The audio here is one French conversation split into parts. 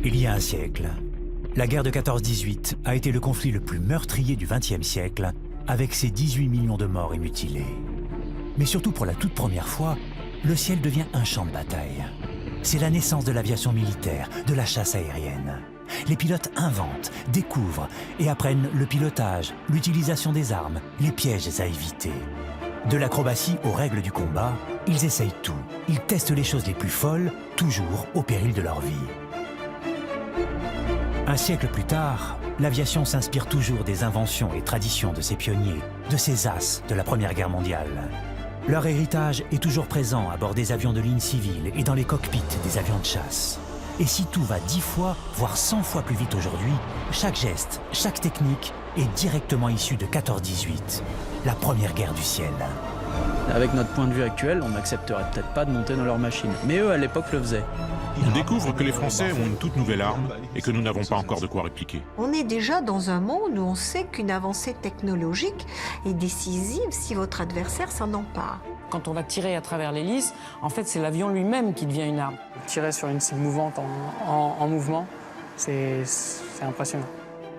Il y a un siècle, la guerre de 14-18 a été le conflit le plus meurtrier du XXe siècle, avec ses 18 millions de morts et mutilés. Mais surtout pour la toute première fois, le ciel devient un champ de bataille. C'est la naissance de l'aviation militaire, de la chasse aérienne. Les pilotes inventent, découvrent et apprennent le pilotage, l'utilisation des armes, les pièges à éviter. De l'acrobatie aux règles du combat, ils essayent tout. Ils testent les choses les plus folles, toujours au péril de leur vie. Un siècle plus tard, l'aviation s'inspire toujours des inventions et traditions de ses pionniers, de ces as de la Première Guerre mondiale. Leur héritage est toujours présent à bord des avions de ligne civile et dans les cockpits des avions de chasse. Et si tout va 10 fois, voire 100 fois plus vite aujourd'hui, chaque geste, chaque technique est directement issu de 14-18, la première guerre du ciel. Avec notre point de vue actuel, on n'accepterait peut-être pas de monter dans leur machine. Mais eux, à l'époque, le faisaient. On découvre que les Français ont une toute nouvelle arme et que nous n'avons pas encore de quoi répliquer. On est déjà dans un monde où on sait qu'une avancée technologique est décisive si votre adversaire s'en empare. Quand on va tirer à travers l'hélice, en fait, c'est l'avion lui-même qui devient une arme. Tirer sur une cible mouvante en mouvement, c'est impressionnant.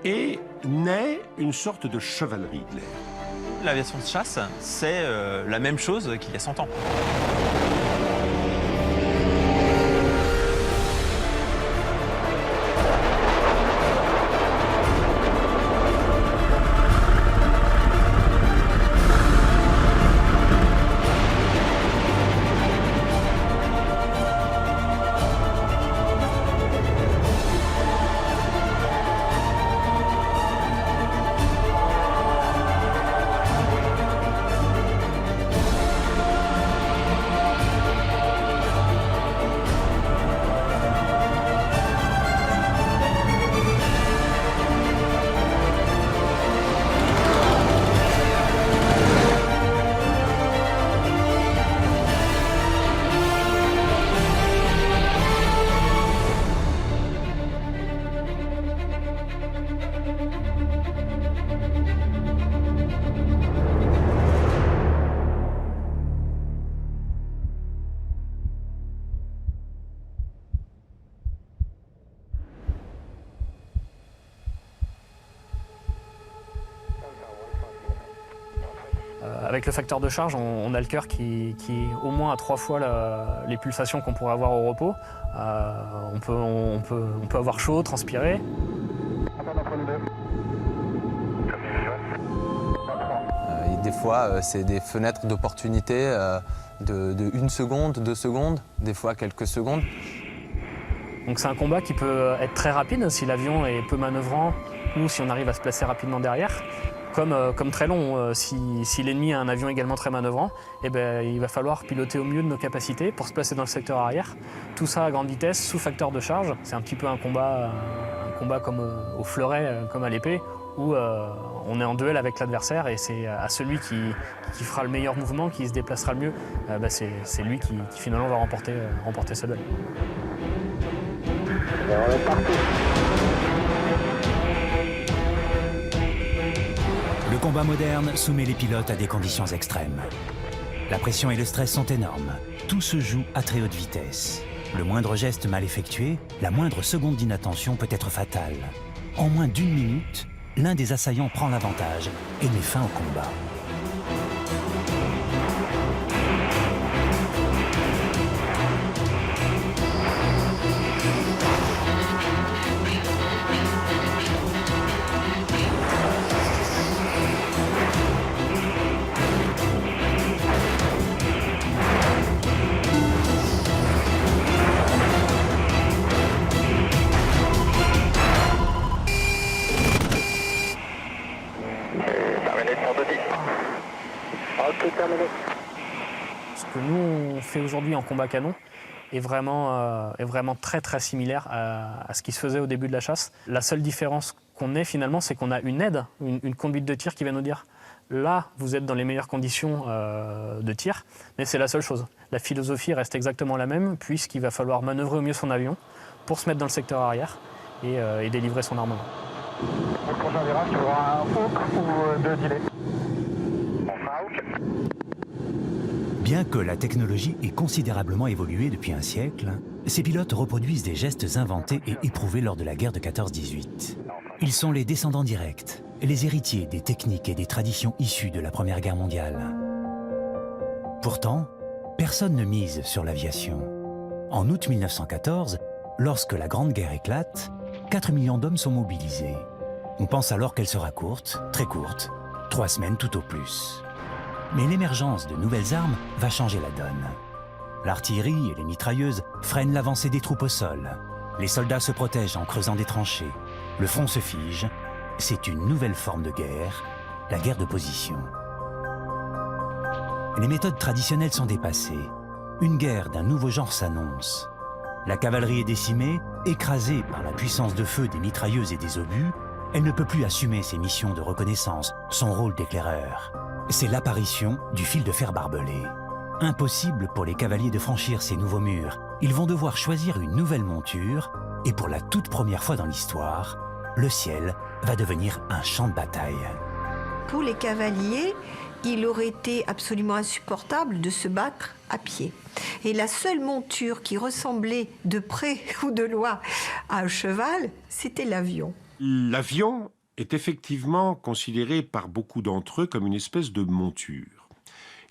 Et naît une sorte de chevalerie de l'air. L'aviation de chasse, c'est la même chose qu'il y a 100 ans. Avec le facteur de charge, on a le cœur qui est au moins à 3 fois les pulsations qu'on pourrait avoir au repos. On peut avoir chaud, transpirer. Des fois, c'est des fenêtres d'opportunité de 1 seconde, 2 secondes, des fois quelques secondes. Donc c'est un combat qui peut être très rapide si l'avion est peu manœuvrant ou si on arrive à se placer rapidement derrière. Comme très long, si l'ennemi a un avion également très manœuvrant, eh ben, il va falloir piloter au mieux de nos capacités pour se placer dans le secteur arrière. Tout ça à grande vitesse, sous facteur de charge. C'est un petit peu un combat comme au fleuret, comme à l'épée, où on est en duel avec l'adversaire et c'est à celui qui fera le meilleur mouvement, qui se déplacera le mieux, c'est lui qui finalement va remporter ce duel. Le combat moderne soumet les pilotes à des conditions extrêmes. La pression et le stress sont énormes. Tout se joue à très haute vitesse. Le moindre geste mal effectué, la moindre seconde d'inattention peut être fatale. En moins d'1 minute, l'un des assaillants prend l'avantage et met fin au combat. Ce que nous on fait aujourd'hui en combat canon est vraiment très très similaire à ce qui se faisait au début de la chasse. La seule différence qu'on ait finalement, c'est qu'on a une aide, une conduite de tir qui va nous dire là, vous êtes dans les meilleures conditions de tir, mais c'est la seule chose. La philosophie reste exactement la même, puisqu'il va falloir manœuvrer au mieux son avion pour se mettre dans le secteur arrière et délivrer son armement. Au prochain virage, tu auras un Hawk ou 2 delay. Bien que la technologie ait considérablement évolué depuis un siècle, ces pilotes reproduisent des gestes inventés et éprouvés lors de la guerre de 14-18. Ils sont les descendants directs, les héritiers des techniques et des traditions issues de la Première Guerre mondiale. Pourtant, personne ne mise sur l'aviation. En août 1914, lorsque la Grande Guerre éclate, 4 millions d'hommes sont mobilisés. On pense alors qu'elle sera courte, très courte, 3 semaines tout au plus. Mais l'émergence de nouvelles armes va changer la donne. L'artillerie et les mitrailleuses freinent l'avancée des troupes au sol. Les soldats se protègent en creusant des tranchées. Le front se fige. C'est une nouvelle forme de guerre, la guerre de position. Les méthodes traditionnelles sont dépassées. Une guerre d'un nouveau genre s'annonce. La cavalerie est décimée, écrasée par la puissance de feu des mitrailleuses et des obus. Elle ne peut plus assumer ses missions de reconnaissance, son rôle d'éclaireur. C'est l'apparition du fil de fer barbelé. Impossible pour les cavaliers de franchir ces nouveaux murs. Ils vont devoir choisir une nouvelle monture et pour la toute première fois dans l'histoire, le ciel va devenir un champ de bataille. Pour les cavaliers, il aurait été absolument insupportable de se battre à pied. Et la seule monture qui ressemblait de près ou de loin à un cheval, c'était l'avion. L'avion est effectivement considéré par beaucoup d'entre eux comme une espèce de monture.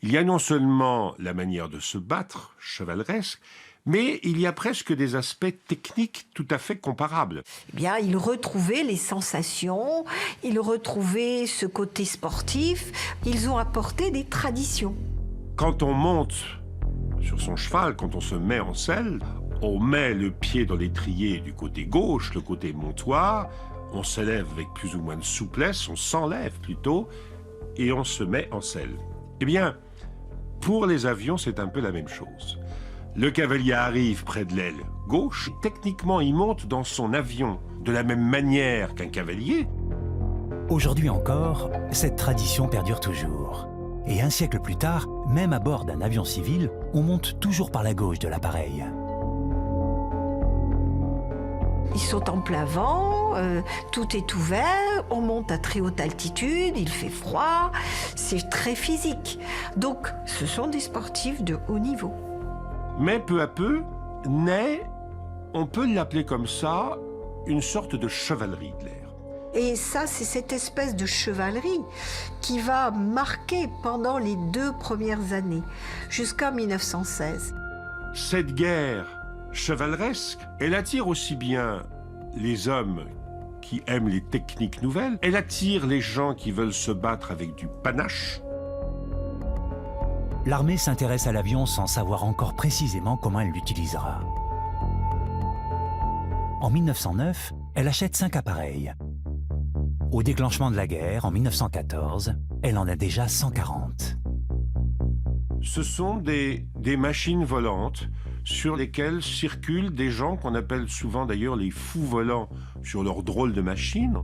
Il y a non seulement la manière de se battre, chevaleresque, mais il y a presque des aspects techniques tout à fait comparables. Eh bien, ils retrouvaient les sensations, ils retrouvaient ce côté sportif, ils ont apporté des traditions. Quand on monte sur son cheval, quand on se met en selle, on met le pied dans l'étrier du côté gauche, le côté montoir, on s'élève avec plus ou moins de souplesse, on s'enlève plutôt, et on se met en selle. Eh bien, pour les avions, c'est un peu la même chose. Le cavalier arrive près de l'aile gauche, techniquement il monte dans son avion de la même manière qu'un cavalier. Aujourd'hui encore, cette tradition perdure toujours. Et un siècle plus tard, même à bord d'un avion civil, on monte toujours par la gauche de l'appareil. Ils sont en plein vent, tout est ouvert, on monte à très haute altitude, il fait froid, c'est très physique. Donc, ce sont des sportifs de haut niveau. Mais peu à peu, naît, on peut l'appeler comme ça, une sorte de chevalerie de l'air. Et ça, c'est cette espèce de chevalerie qui va marquer pendant les 2 premières années, jusqu'en 1916. Cette guerre chevaleresque, elle attire aussi bien les hommes qui aiment les techniques nouvelles, elle attire les gens qui veulent se battre avec du panache. L'armée s'intéresse à l'avion sans savoir encore précisément comment elle l'utilisera. En 1909, elle achète 5 appareils. Au déclenchement de la guerre, en 1914, elle en a déjà 140. Ce sont des machines volantes sur lesquelles circulent des gens qu'on appelle souvent d'ailleurs les fous volants sur leur drôle de machine.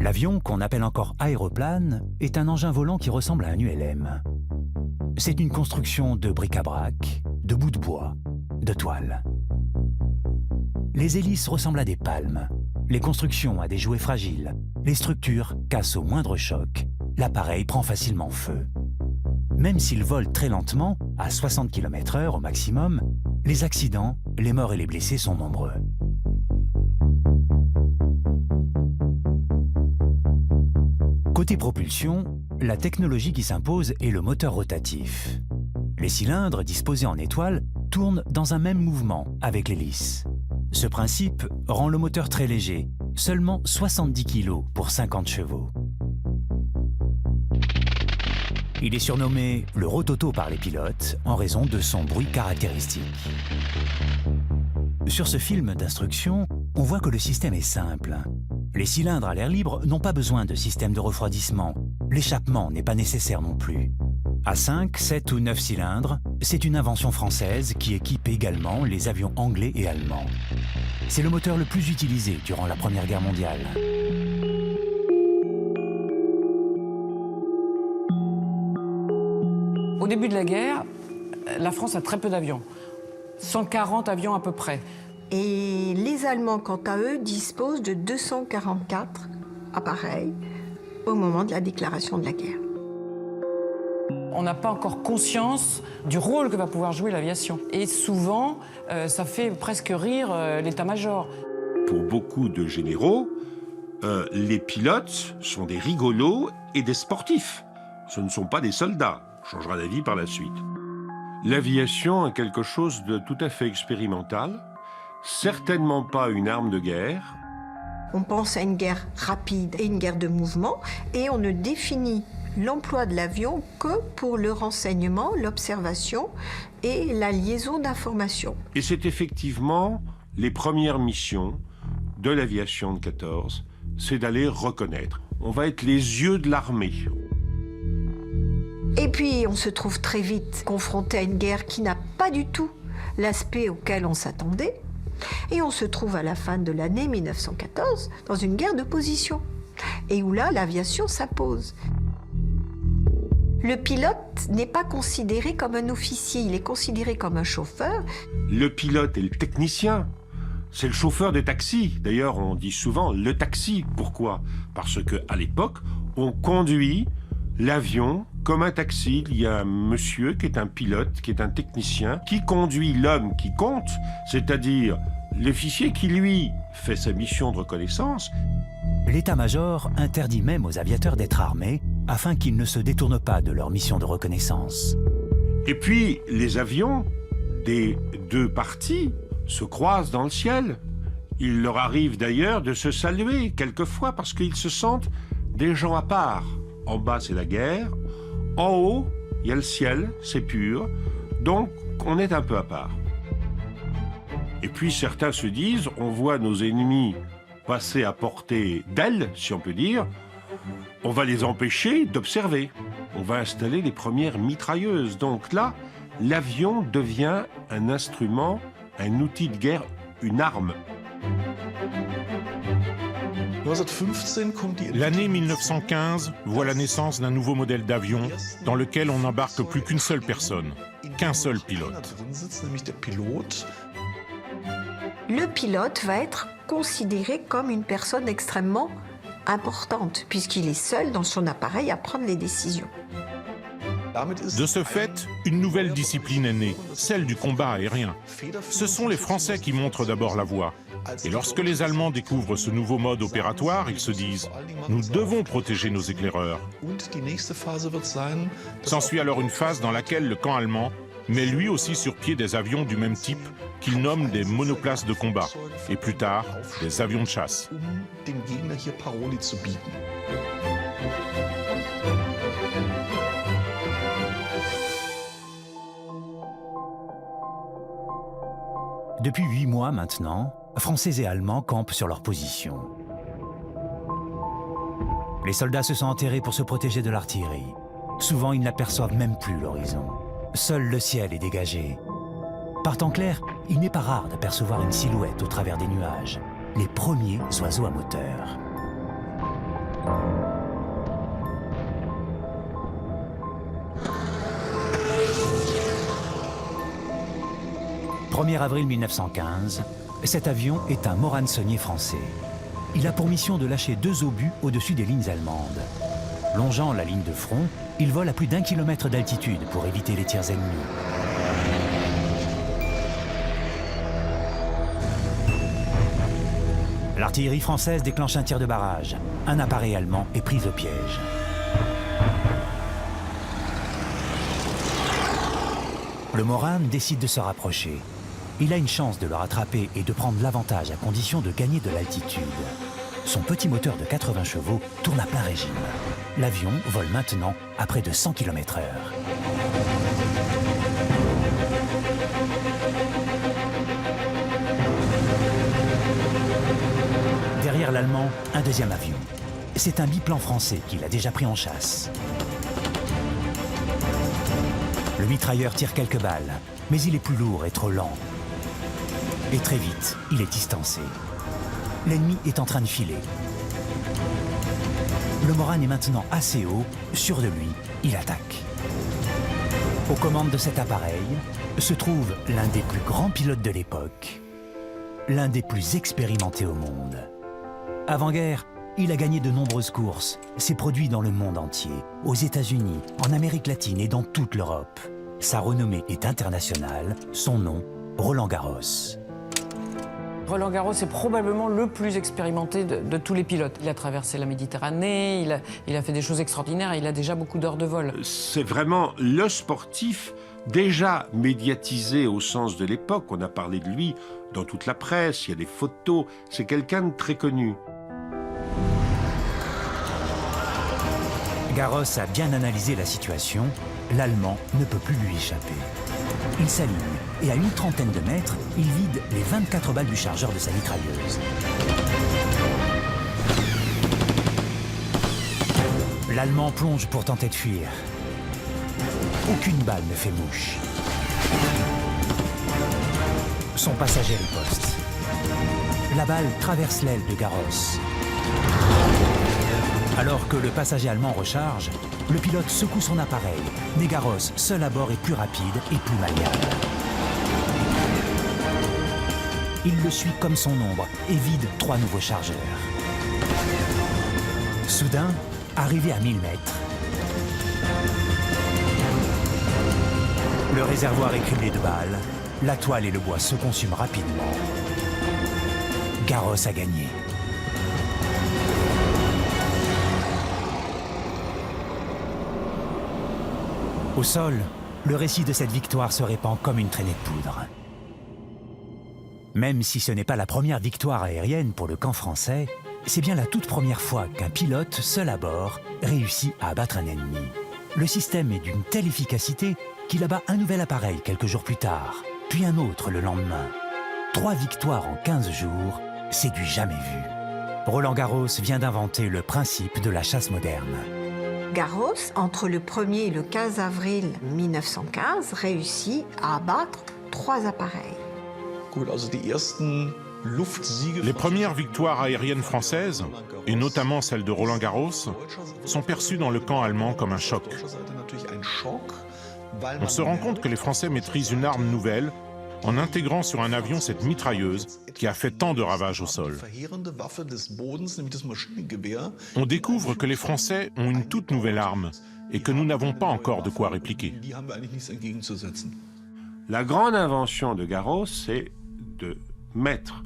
L'avion, qu'on appelle encore aéroplane, est un engin volant qui ressemble à un ULM. C'est une construction de bric-à-brac, de bouts de bois, de toile. Les hélices ressemblent à des palmes, les constructions à des jouets fragiles, les structures cassent au moindre choc, l'appareil prend facilement feu. Même s'il vole très lentement, à 60 km/h au maximum, les accidents, les morts et les blessés sont nombreux. Côté propulsion, la technologie qui s'impose est le moteur rotatif. Les cylindres, disposés en étoile, tournent dans un même mouvement avec l'hélice. Ce principe rend le moteur très léger, seulement 70 kg pour 50 chevaux. Il est surnommé le rototo par les pilotes en raison de son bruit caractéristique. Sur ce film d'instruction, on voit que le système est simple. Les cylindres à l'air libre n'ont pas besoin de système de refroidissement. L'échappement n'est pas nécessaire non plus. À 5, 7 ou 9 cylindres, c'est une invention française qui équipe également les avions anglais et allemands. C'est le moteur le plus utilisé durant la Première Guerre mondiale. Au début de la guerre, la France a très peu d'avions. 140 avions à peu près. Et les Allemands, quant à eux, disposent de 244 appareils au moment de la déclaration de la guerre. On n'a pas encore conscience du rôle que va pouvoir jouer l'aviation. Et souvent, ça fait presque rire l'état-major. Pour beaucoup de généraux, les pilotes sont des rigolos et des sportifs. Ce ne sont pas des soldats. On changera d'avis par la suite. L'aviation est quelque chose de tout à fait expérimental, certainement pas une arme de guerre. On pense à une guerre rapide et une guerre de mouvement, et on ne définit l'emploi de l'avion que pour le renseignement, l'observation et la liaison d'informations. Et c'est effectivement les premières missions de l'aviation de 14, c'est d'aller reconnaître. On va être les yeux de l'armée. Et puis on se trouve très vite confronté à une guerre qui n'a pas du tout l'aspect auquel on s'attendait. Et on se trouve à la fin de l'année 1914 dans une guerre de position. Et où là, l'aviation s'impose. Le pilote n'est pas considéré comme un officier, il est considéré comme un chauffeur. Le pilote est le technicien. C'est le chauffeur de taxi. D'ailleurs, on dit souvent le taxi. Pourquoi? Parce qu'à l'époque, on conduit l'avion comme un taxi. Il y a un monsieur qui est un pilote, qui est un technicien, qui conduit l'homme qui compte, c'est-à-dire l'officier qui, lui, fait sa mission de reconnaissance. L'état-major interdit même aux aviateurs d'être armés afin qu'ils ne se détournent pas de leur mission de reconnaissance. Et puis, les avions des deux parties se croisent dans le ciel. Il leur arrive d'ailleurs de se saluer quelquefois parce qu'ils se sentent des gens à part. En bas, c'est la guerre. En haut, il y a le ciel, c'est pur. Donc, on est un peu à part. Et puis, certains se disent, on voit nos ennemis passer à portée d'aile, si on peut dire. On va les empêcher d'observer. On va installer les premières mitrailleuses. Donc là, l'avion devient un instrument, un outil de guerre, une arme. L'année 1915 voit la naissance d'un nouveau modèle d'avion dans lequel on n'embarque plus qu'une seule personne, qu'un seul pilote. Le pilote va être considéré comme une personne extrêmement importante, puisqu'il est seul dans son appareil à prendre les décisions. De ce fait, une nouvelle discipline est née, celle du combat aérien. Ce sont les Français qui montrent d'abord la voie. Et lorsque les Allemands découvrent ce nouveau mode opératoire, ils se disent « Nous devons protéger nos éclaireurs ». S'ensuit alors une phase dans laquelle le camp allemand met lui aussi sur pied des avions du même type qu'il nomme des monoplaces de combat, et plus tard, des avions de chasse. Depuis 8 mois maintenant, Français et Allemands campent sur leur position. Les soldats se sont enterrés pour se protéger de l'artillerie. Souvent, ils n'aperçoivent même plus l'horizon. Seul le ciel est dégagé. Par temps clair, il n'est pas rare d'apercevoir une silhouette au travers des nuages. Les premiers oiseaux à moteur. 1er avril 1915, cet avion est un Morane-Saulnier français. Il a pour mission de lâcher 2 obus au-dessus des lignes allemandes. Longeant la ligne de front, il vole à plus d'1 kilomètre d'altitude pour éviter les tirs ennemis. L'artillerie française déclenche un tir de barrage. Un appareil allemand est pris au piège. Le Morane décide de se rapprocher. Il a une chance de le rattraper et de prendre l'avantage à condition de gagner de l'altitude. Son petit moteur de 80 chevaux tourne à plein régime. L'avion vole maintenant à près de 100 km/h. Derrière l'Allemand, un deuxième avion. C'est un biplan français qu'il a déjà pris en chasse. Le mitrailleur tire quelques balles, mais il est plus lourd et trop lent. Et très vite, il est distancé. L'ennemi est en train de filer. Le Morane est maintenant assez haut, sûr de lui, il attaque. Aux commandes de cet appareil se trouve l'un des plus grands pilotes de l'époque, l'un des plus expérimentés au monde. Avant-guerre, il a gagné de nombreuses courses, s'est produit dans le monde entier, aux États-Unis, en Amérique latine et dans toute l'Europe. Sa renommée est internationale, son nom, Roland Garros. Roland Garros est probablement le plus expérimenté de tous les pilotes. Il a traversé la Méditerranée, il a fait des choses extraordinaires et il a déjà beaucoup d'heures de vol. C'est vraiment le sportif déjà médiatisé au sens de l'époque. On a parlé de lui dans toute la presse, il y a des photos. C'est quelqu'un de très connu. Garros a bien analysé la situation, l'Allemand ne peut plus lui échapper. Il s'aligne et à une trentaine de mètres, il vide les 24 balles du chargeur de sa mitrailleuse. L'Allemand plonge pour tenter de fuir. Aucune balle ne fait mouche. Son passager riposte. La balle traverse l'aile de Garros. Alors que le passager allemand recharge, le pilote secoue son appareil, mais Garros, seul à bord, est plus rapide et plus maniable. Il le suit comme son ombre et vide 3 nouveaux chargeurs. Soudain, arrivé à 1000 mètres, le réservoir est criblé de balles, la toile et le bois se consument rapidement. Garros a gagné. Au sol, le récit de cette victoire se répand comme une traînée de poudre. Même si ce n'est pas la première victoire aérienne pour le camp français, c'est bien la toute première fois qu'un pilote, seul à bord, réussit à abattre un ennemi. Le système est d'une telle efficacité qu'il abat un nouvel appareil quelques jours plus tard, puis un autre le lendemain. 3 victoires en 15 jours, c'est du jamais vu. Roland Garros vient d'inventer le principe de la chasse moderne. Garros, entre le 1er et le 15 avril 1915, réussit à abattre 3 appareils. Les premières victoires aériennes françaises, et notamment celle de Roland Garros, sont perçues dans le camp allemand comme un choc. On se rend compte que les Français maîtrisent une arme nouvelle en intégrant sur un avion cette mitrailleuse qui a fait tant de ravages au sol. On découvre que les Français ont une toute nouvelle arme et que nous n'avons pas encore de quoi répliquer. La grande invention de Garros, c'est de mettre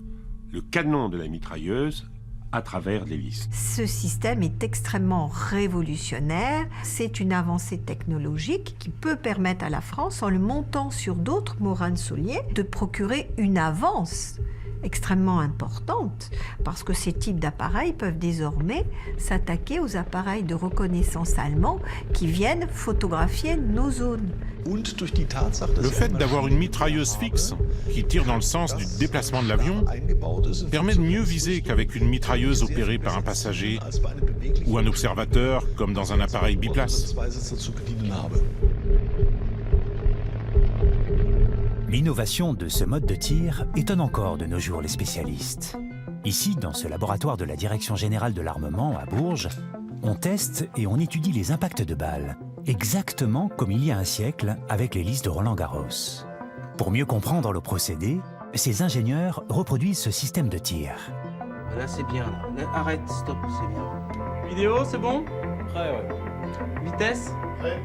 le canon de la mitrailleuse à travers l'hélice. Ce système est extrêmement révolutionnaire. C'est une avancée technologique qui peut permettre à la France, en le montant sur d'autres Morane-Saulnier, de procurer une avance extrêmement importante, parce que ces types d'appareils peuvent désormais s'attaquer aux appareils de reconnaissance allemands qui viennent photographier nos zones. Le fait d'avoir une mitrailleuse fixe qui tire dans le sens du déplacement de l'avion permet de mieux viser qu'avec une mitrailleuse opérée par un passager ou un observateur comme dans un appareil biplace. L'innovation de ce mode de tir étonne encore de nos jours les spécialistes. Ici, dans ce laboratoire de la Direction générale de l'armement à Bourges, on teste et on étudie les impacts de balles, exactement comme il y a un siècle avec l'hélice de Roland Garros. Pour mieux comprendre le procédé, ces ingénieurs reproduisent ce système de tir. Là, c'est bien. Là. Arrête, stop, c'est bien. Vidéo, c'est bon? Prêt, ouais. Vitesse? Prêt.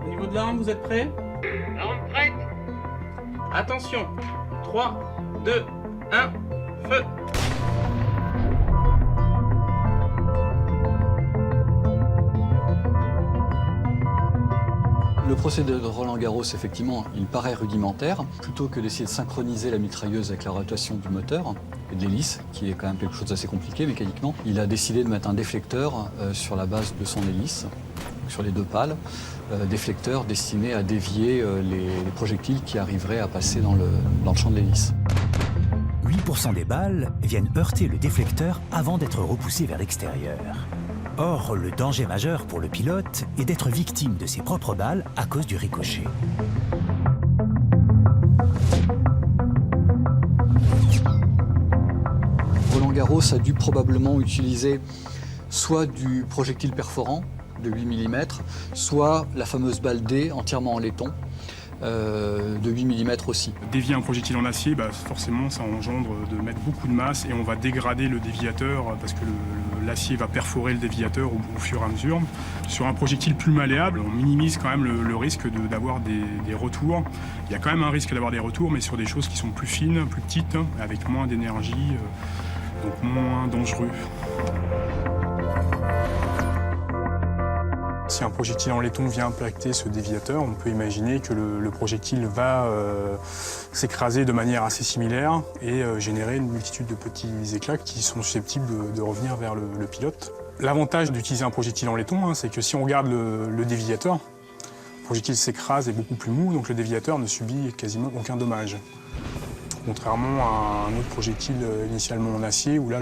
Au niveau de l'arme, vous êtes prêts? Arme prête. Attention. 3, 2, 1, feu. Le procédé de Roland Garros, effectivement, il paraît rudimentaire. Plutôt que d'essayer de synchroniser la mitrailleuse avec la rotation du moteur et de l'hélice, qui est quand même quelque chose d'assez compliqué mécaniquement, il a décidé de mettre un déflecteur sur la base de son hélice, sur les 2 pales, déflecteur destiné à dévier les projectiles qui arriveraient à passer dans le champ de l'hélice. 8% des balles viennent heurter le déflecteur avant d'être repoussées vers l'extérieur. Or, le danger majeur pour le pilote est d'être victime de ses propres balles à cause du ricochet. Roland Garros a dû probablement utiliser soit du projectile perforant de 8 mm, soit la fameuse balle D entièrement en laiton, de 8 mm aussi. Dévier un projectile en acier, forcément ça engendre de mettre beaucoup de masse et on va dégrader le déviateur parce que l'acier va perforer le déviateur au fur et à mesure. Sur un projectile plus malléable, on minimise quand même le risque d'avoir des retours. Il y a quand même un risque d'avoir des retours, mais sur des choses qui sont plus fines, plus petites, avec moins d'énergie, donc moins dangereux. Si un projectile en laiton vient impacter ce déviateur, on peut imaginer que le projectile va s'écraser de manière assez similaire et générer une multitude de petits éclats qui sont susceptibles de revenir vers le pilote. L'avantage d'utiliser un projectile en laiton, c'est que si on regarde le déviateur, le projectile s'écrase et est beaucoup plus mou, donc le déviateur ne subit quasiment aucun dommage. Contrairement à un autre projectile initialement en acier, où là,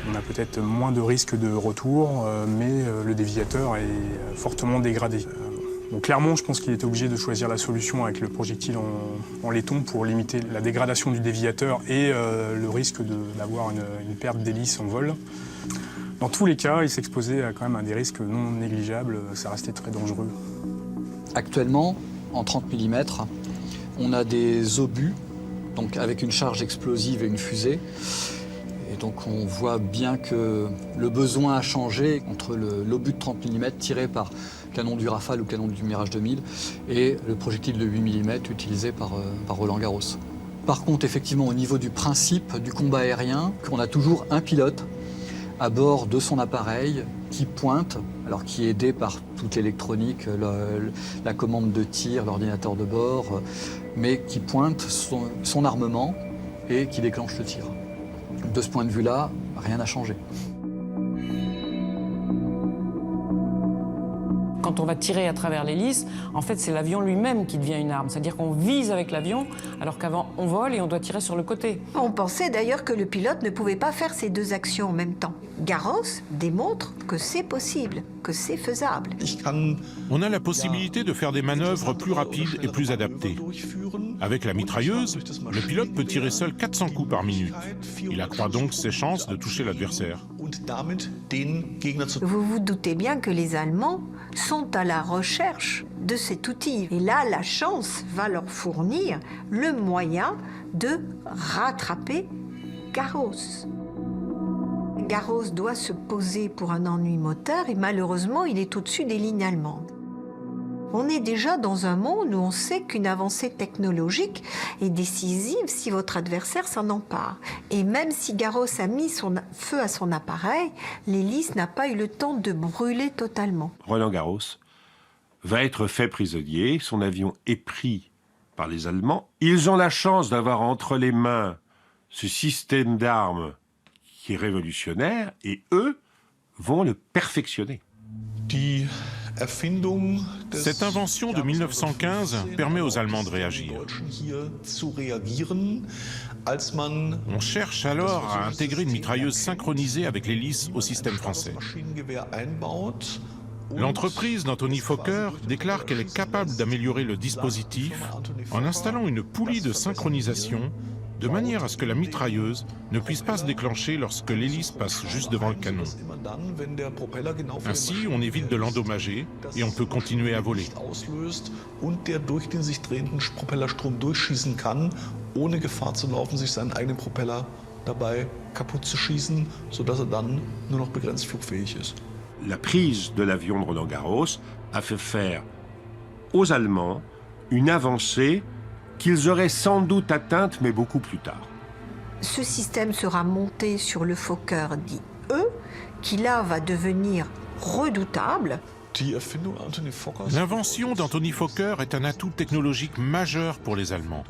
on a peut-être moins de risques de retour, mais le déviateur est fortement dégradé. Donc clairement, je pense qu'il était obligé de choisir la solution avec le projectile en laiton pour limiter la dégradation du déviateur et le risque d'avoir une perte d'hélice en vol. Dans tous les cas, il s'exposait quand même à des risques non négligeables, ça restait très dangereux. Actuellement, en 30 mm, on a des obus, donc avec une charge explosive et une fusée. Et donc on voit bien que le besoin a changé entre l'obus de 30 mm tiré par canon du Rafale ou canon du Mirage 2000 et le projectile de 8 mm utilisé par Roland-Garros. Par contre, effectivement, au niveau du principe du combat aérien, on a toujours un pilote à bord de son appareil qui pointe, alors qui est aidé par toute l'électronique, la commande de tir, l'ordinateur de bord, mais qui pointe son armement et qui déclenche le tir. De ce point de vue-là, rien n'a changé. Quand on va tirer à travers l'hélice, en fait, c'est l'avion lui-même qui devient une arme. C'est-à-dire qu'on vise avec l'avion, alors qu'avant, on vole et on doit tirer sur le côté. On pensait d'ailleurs que le pilote ne pouvait pas faire ces deux actions en même temps. Garros démontre que c'est possible, que c'est faisable. On a la possibilité de faire des manœuvres plus rapides et plus adaptées. Avec la mitrailleuse, le pilote peut tirer seul 400 coups par minute. Il accroît donc ses chances de toucher l'adversaire. Vous vous doutez bien que les Allemands sont à la recherche de cet outil. Et là, la chance va leur fournir le moyen de rattraper Garros. Garros doit se poser pour un ennui moteur et malheureusement, il est au-dessus des lignes allemandes. On est déjà dans un monde où on sait qu'une avancée technologique est décisive si votre adversaire s'en empare. Et même si Garros a mis son feu à son appareil, l'hélice n'a pas eu le temps de brûler totalement. Roland-Garros va être fait prisonnier, son avion est pris par les Allemands. Ils ont la chance d'avoir entre les mains ce système d'armes qui est révolutionnaire et eux vont le perfectionner. Cette invention de 1915 permet aux Allemands de réagir. On cherche alors à intégrer une mitrailleuse synchronisée avec l'hélice au système français. L'entreprise d'Anthony Fokker déclare qu'elle est capable d'améliorer le dispositif en installant une poulie de synchronisation de manière à ce que la mitrailleuse ne puisse pas se déclencher lorsque l'hélice passe juste devant le canon. Ainsi, on évite de l'endommager et on peut continuer à voler. ohne Gefahr zu laufen, sich seinen eigenen Propeller dabei kaputt zu schießen, sodass dann nur noch begrenzt flugfähig ist. La prise de l'avion de Roland-Garros a fait faire aux Allemands une avancée qu'ils auraient sans doute atteinte, mais beaucoup plus tard. Ce système sera monté sur le Fokker dit E, qui là va devenir redoutable. L'invention d'Anthony Fokker est un atout technologique majeur pour les Allemands.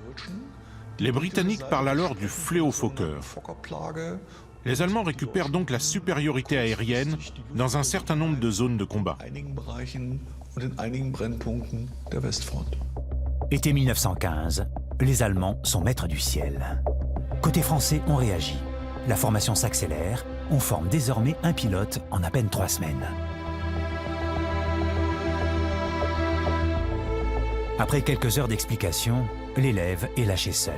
Les Britanniques parlent alors du fléau Fokker. Les Allemands récupèrent donc la supériorité aérienne dans un certain nombre de zones de combat. Été 1915, les Allemands sont maîtres du ciel. Côté français, on réagit. La formation s'accélère, on forme désormais un pilote en à peine 3 semaines. Après quelques heures d'explication, l'élève est lâché seul.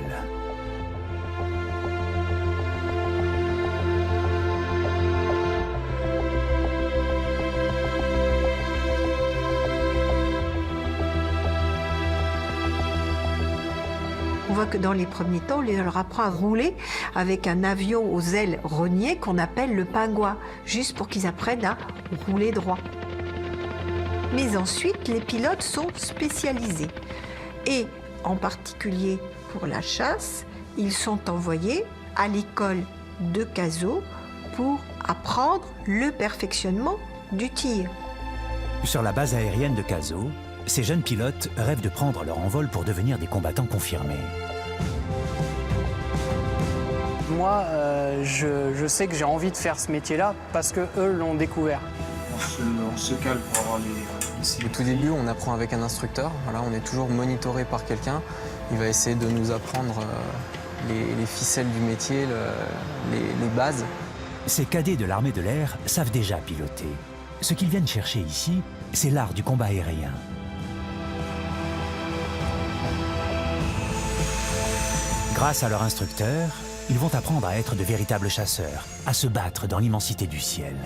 On voit que dans les premiers temps, on leur apprend à rouler avec un avion aux ailes rognées qu'on appelle le pingouin, juste pour qu'ils apprennent à rouler droit. Mais ensuite, les pilotes sont spécialisés. Et en particulier pour la chasse, ils sont envoyés à l'école de Cazaux pour apprendre le perfectionnement du tir. Sur la base aérienne de Cazaux, ces jeunes pilotes rêvent de prendre leur envol pour devenir des combattants confirmés. Moi, je sais que j'ai envie de faire ce métier-là parce qu'eux l'ont découvert. On se cale pour avoir les... Au tout début, on apprend avec un instructeur. Voilà, on est toujours monitoré par quelqu'un. Il va essayer de nous apprendre les ficelles du métier, les bases. Ces cadets de l'armée de l'air savent déjà piloter. Ce qu'ils viennent chercher ici, c'est l'art du combat aérien. Grâce à leur instructeur, ils vont apprendre à être de véritables chasseurs, à se battre dans l'immensité du ciel.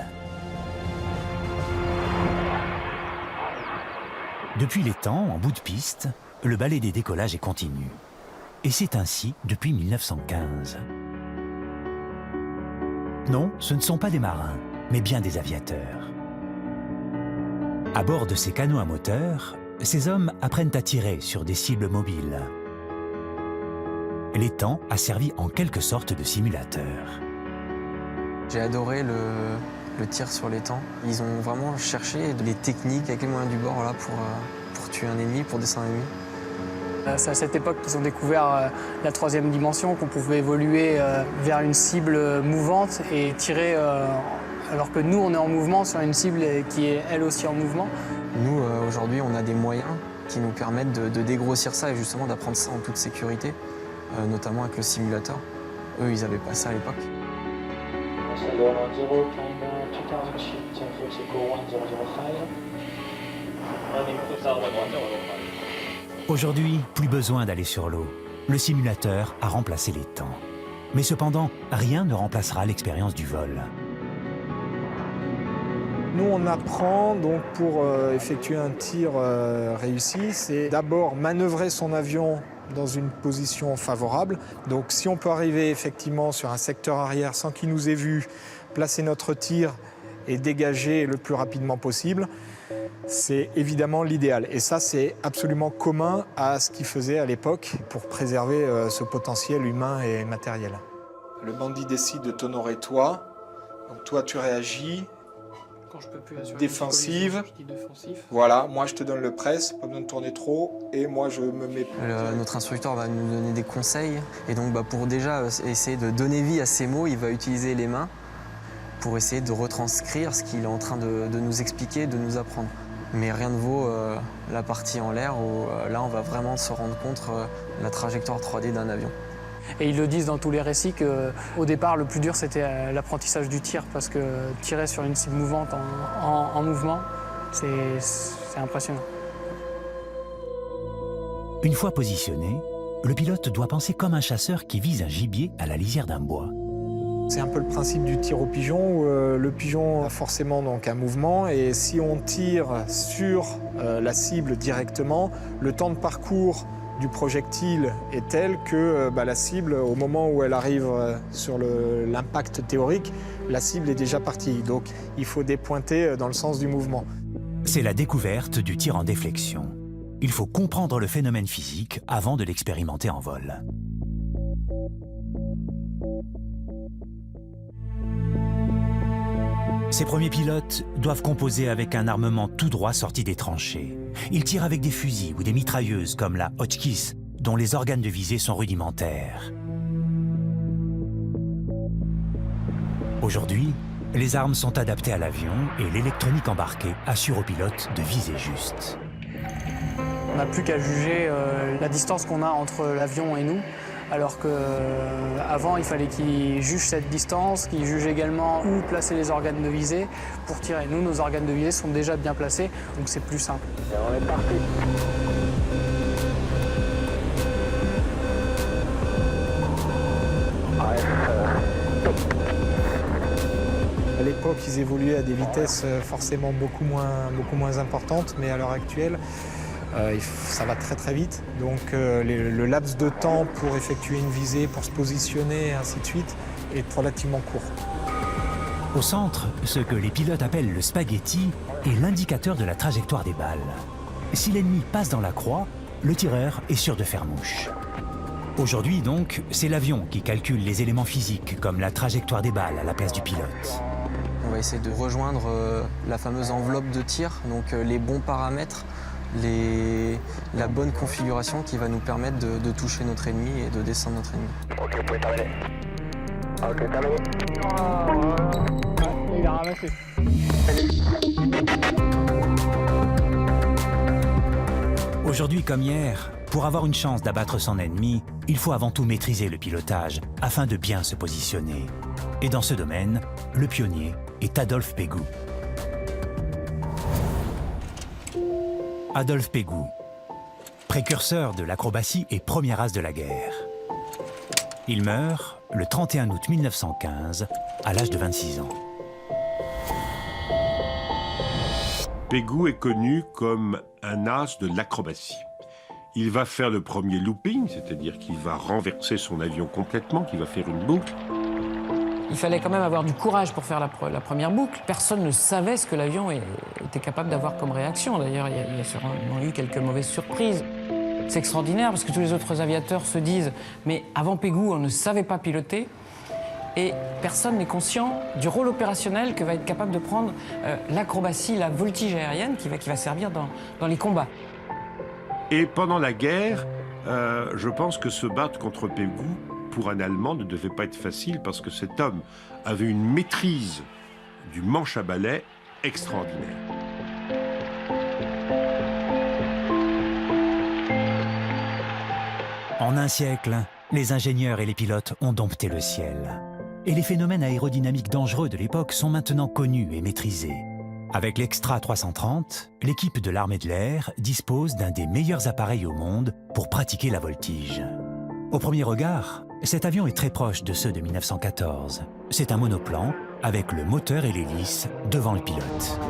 Depuis les temps, en bout de piste, le ballet des décollages est continu. Et c'est ainsi depuis 1915. Non, ce ne sont pas des marins, mais bien des aviateurs. À bord de ces canots à moteur, ces hommes apprennent à tirer sur des cibles mobiles. L'étang a servi en quelque sorte de simulateur. J'ai adoré le tir sur l'étang. Ils ont vraiment cherché les techniques avec les moyens du bord là, pour tuer un ennemi, pour descendre un ennemi. C'est à cette époque qu'ils ont découvert la troisième dimension, qu'on pouvait évoluer vers une cible mouvante et tirer alors que nous, on est en mouvement sur une cible qui est elle aussi en mouvement. Nous, aujourd'hui, on a des moyens qui nous permettent de dégrossir ça et justement d'apprendre ça en toute sécurité, notamment avec le simulateur. Eux, ils n'avaient pas ça à l'époque. Aujourd'hui, plus besoin d'aller sur l'eau. Le simulateur a remplacé les temps. Mais cependant, rien ne remplacera l'expérience du vol. Nous, on apprend donc pour effectuer un tir réussi, c'est d'abord manœuvrer son avion dans une position favorable. Donc si on peut arriver effectivement sur un secteur arrière sans qu'il nous ait vu, placer notre tir et dégager le plus rapidement possible, c'est évidemment l'idéal. Et ça, c'est absolument commun à ce qu'ils faisaient à l'époque pour préserver ce potentiel humain et matériel. Le bandit décide de t'honorer toi. Donc toi, tu réagis. Quand je peux plus assurer défensive. je dis défensif. Voilà, moi je te donne le press, pas besoin de tourner trop, et moi je me mets... Notre instructeur va nous donner des conseils, et donc pour déjà essayer de donner vie à ces mots, il va utiliser les mains pour essayer de retranscrire ce qu'il est en train de nous expliquer, de nous apprendre. Mais rien ne vaut la partie en l'air où là on va vraiment se rendre compte de la trajectoire 3D d'un avion. Et ils le disent dans tous les récits qu'au départ, le plus dur, c'était l'apprentissage du tir, parce que tirer sur une cible mouvante en mouvement, c'est impressionnant. Une fois positionné, le pilote doit penser comme un chasseur qui vise un gibier à la lisière d'un bois. C'est un peu le principe du tir au pigeon, où le pigeon a forcément donc un mouvement, et si on tire sur la cible directement, le temps de parcours du projectile est tel que la cible, au moment où elle arrive sur l'impact théorique, la cible est déjà partie. Donc il faut dépointer dans le sens du mouvement. C'est la découverte du tir en déflexion. Il faut comprendre le phénomène physique avant de l'expérimenter en vol. Ces premiers pilotes doivent composer avec un armement tout droit sorti des tranchées. Ils tirent avec des fusils ou des mitrailleuses comme la Hotchkiss, dont les organes de visée sont rudimentaires. Aujourd'hui, les armes sont adaptées à l'avion et l'électronique embarquée assure aux pilotes de viser juste. On n'a plus qu'à juger la distance qu'on a entre l'avion et nous. Alors qu'avant, il fallait qu'ils jugent cette distance, qu'ils jugent également où placer les organes de visée pour tirer. Nous, nos organes de visée sont déjà bien placés, donc c'est plus simple. Et on est parti. À l'époque, ils évoluaient à des vitesses forcément beaucoup moins importantes, mais à l'heure actuelle, ça va très très vite. Donc le laps de temps pour effectuer une visée, pour se positionner et ainsi de suite est relativement court. Au centre, ce que les pilotes appellent le spaghetti est l'indicateur de la trajectoire des balles. Si l'ennemi passe dans la croix, le tireur est sûr de faire mouche. Aujourd'hui donc, c'est l'avion qui calcule les éléments physiques comme la trajectoire des balles à la place du pilote. On va essayer de rejoindre la fameuse enveloppe de tir, donc les bons paramètres, la bonne configuration qui va nous permettre de toucher notre ennemi et de descendre notre ennemi. Ok, vous pouvez terminer. Ok, terminé. Il a ramassé. Aujourd'hui comme hier, pour avoir une chance d'abattre son ennemi, il faut avant tout maîtriser le pilotage afin de bien se positionner. Et dans ce domaine, le pionnier est Adolphe Pégout. Adolphe Pégout, précurseur de l'acrobatie et premier as de la guerre. Il meurt le 31 août 1915, à l'âge de 26 ans. Pégout est connu comme un as de l'acrobatie. Il va faire le premier looping, c'est-à-dire qu'il va renverser son avion complètement, qu'il va faire une boucle. Il fallait quand même avoir du courage pour faire la première boucle. Personne ne savait ce que l'avion était capable d'avoir comme réaction. D'ailleurs, il y a sûrement eu quelques mauvaises surprises. C'est extraordinaire parce que tous les autres aviateurs se disent « mais avant Pégout, on ne savait pas piloter ». Et personne n'est conscient du rôle opérationnel que va être capable de prendre l'acrobatie, la voltige aérienne qui va servir dans les combats. Et pendant la guerre, je pense que se battre contre Pégout, pour un Allemand, ne devait pas être facile parce que cet homme avait une maîtrise du manche à balai extraordinaire. En un siècle, les ingénieurs et les pilotes ont dompté le ciel. Et les phénomènes aérodynamiques dangereux de l'époque sont maintenant connus et maîtrisés. Avec l'Extra 330, l'équipe de l'armée de l'air dispose d'un des meilleurs appareils au monde pour pratiquer la voltige. Au premier regard, cet avion est très proche de ceux de 1914. C'est un monoplan avec le moteur et l'hélice devant le pilote.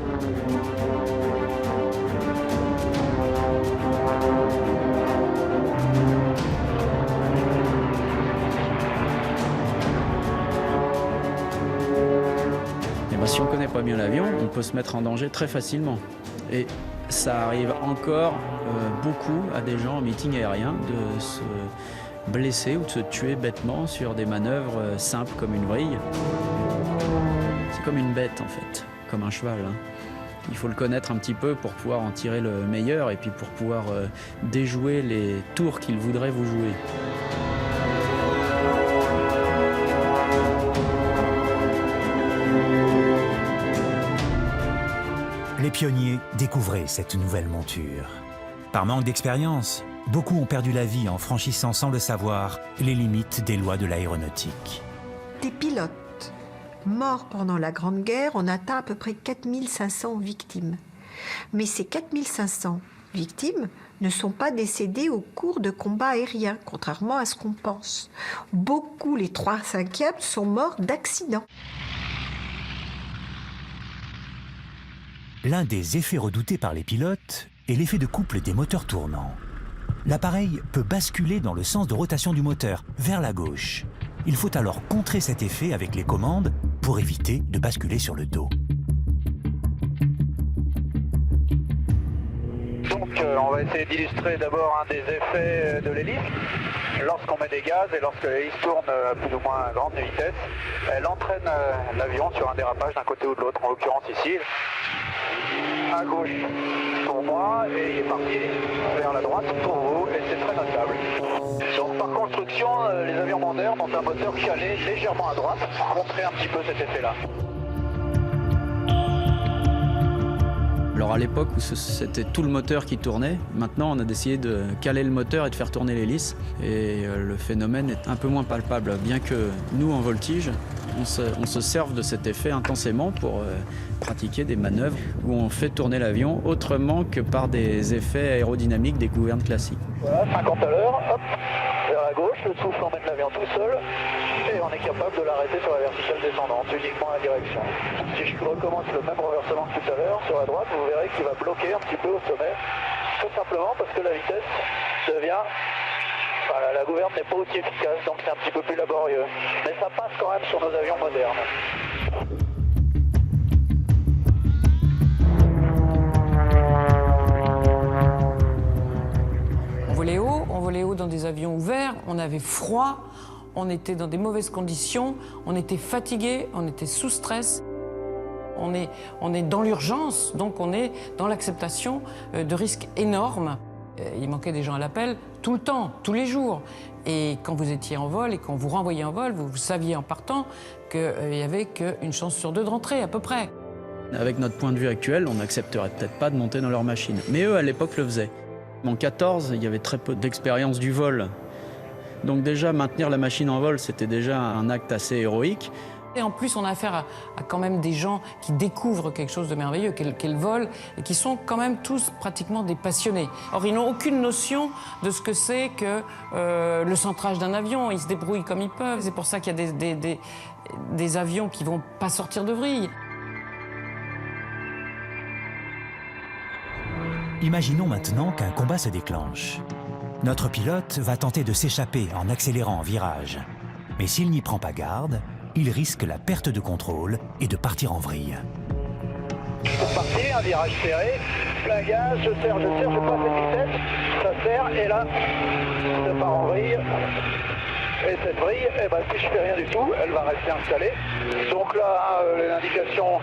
Si on ne connaît pas bien l'avion, on peut se mettre en danger très facilement. Et ça arrive encore beaucoup à des gens en meeting aérien de se blesser ou de se tuer bêtement sur des manœuvres simples comme une vrille. C'est comme une bête en fait, comme un cheval. Il faut le connaître un petit peu pour pouvoir en tirer le meilleur et puis pour pouvoir déjouer les tours qu'il voudrait vous jouer. Les pionniers découvraient cette nouvelle monture. Par manque d'expérience, beaucoup ont perdu la vie en franchissant sans le savoir les limites des lois de l'aéronautique. Des pilotes morts pendant la Grande Guerre, on atteint à peu près 4500 victimes. Mais ces 4500 victimes ne sont pas décédées au cours de combats aériens, contrairement à ce qu'on pense. Beaucoup, les 3/5, sont morts d'accidents. L'un des effets redoutés par les pilotes est l'effet de couple des moteurs tournants. L'appareil peut basculer dans le sens de rotation du moteur, vers la gauche. Il faut alors contrer cet effet avec les commandes pour éviter de basculer sur le dos. Donc on va essayer d'illustrer d'abord un des effets de l'hélice. Lorsqu'on met des gaz et lorsque l'hélice tourne à plus ou moins grande vitesse, elle entraîne l'avion sur un dérapage d'un côté ou de l'autre, en l'occurrence ici. À gauche pour moi et il est parti vers la droite pour vous et c'est très notable. Donc par construction, les avions modernes ont un moteur calé légèrement à droite pour montrer un petit peu cet effet-là. Alors à l'époque où c'était tout le moteur qui tournait, maintenant on a décidé de caler le moteur et de faire tourner l'hélice. Et le phénomène est un peu moins palpable, bien que nous en voltige, on se serve de cet effet intensément pour pratiquer des manœuvres où on fait tourner l'avion autrement que par des effets aérodynamiques des gouvernes classiques. Voilà, 50 à l'heure, hop, vers la gauche, le souffle emmène l'avion tout seul et on est capable de l'arrêter sur la verticale descendante, uniquement à la direction. Si je recommence le même renversement que tout à l'heure sur la droite, vous verrez qu'il va bloquer un petit peu au sommet Tout simplement parce que la vitesse devient... Enfin, la gouverne n'est pas aussi efficace, donc c'est un petit peu plus laborieux. Mais ça passe quand même sur nos avions modernes. On volait haut dans des avions ouverts, on avait froid, on était dans des mauvaises conditions, on était fatigué, on était sous stress. On est dans l'urgence, donc on est dans l'acceptation de risques énormes. Il manquait des gens à l'appel tout le temps, tous les jours. Et quand vous étiez en vol et qu'on vous renvoyait en vol, vous saviez en partant qu'il n'y avait qu'une chance sur 2 de rentrer, à peu près. Avec notre point de vue actuel, on n'accepterait peut-être pas de monter dans leur machine. Mais eux, à l'époque, le faisaient. En 14, il y avait très peu d'expérience du vol. Donc déjà, maintenir la machine en vol, c'était déjà un acte assez héroïque. Et en plus, on a affaire à quand même des gens qui découvrent quelque chose de merveilleux, qu'est le vol, et qui sont quand même tous pratiquement des passionnés. Or, ils n'ont aucune notion de ce que c'est que le centrage d'un avion. Ils se débrouillent comme ils peuvent. C'est pour ça qu'il y a des avions qui ne vont pas sortir de vrille. Imaginons maintenant qu'un combat se déclenche. Notre pilote va tenter de s'échapper en accélérant en virage. Mais s'il n'y prend pas garde, il risque la perte de contrôle et de partir en vrille. Pour partir, un virage serré, plein gaz, je serre, je passe cette vitesse, ça serre, et là, je pars en vrille. Et cette vrille, eh ben, si je fais rien du tout, elle va rester installée. Donc là, les indications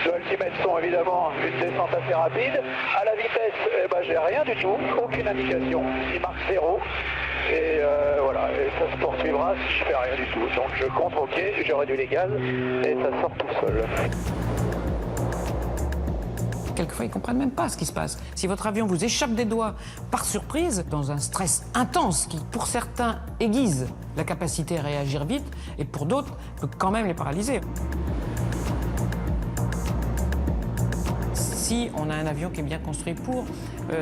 de Ultimate sont évidemment une descente assez rapide. À la vitesse, eh ben, j'ai rien du tout, aucune indication. Il marque 0. Et voilà, et ça se poursuivra si je fais rien du tout. Donc je compte OK, je réduis les gaz et ça sort tout seul. Quelquefois, ils ne comprennent même pas ce qui se passe. Si votre avion vous échappe des doigts par surprise, dans un stress intense qui, pour certains, aiguise la capacité à réagir vite, et pour d'autres, peut quand même les paralyser. Si on a un avion qui est bien construit pour,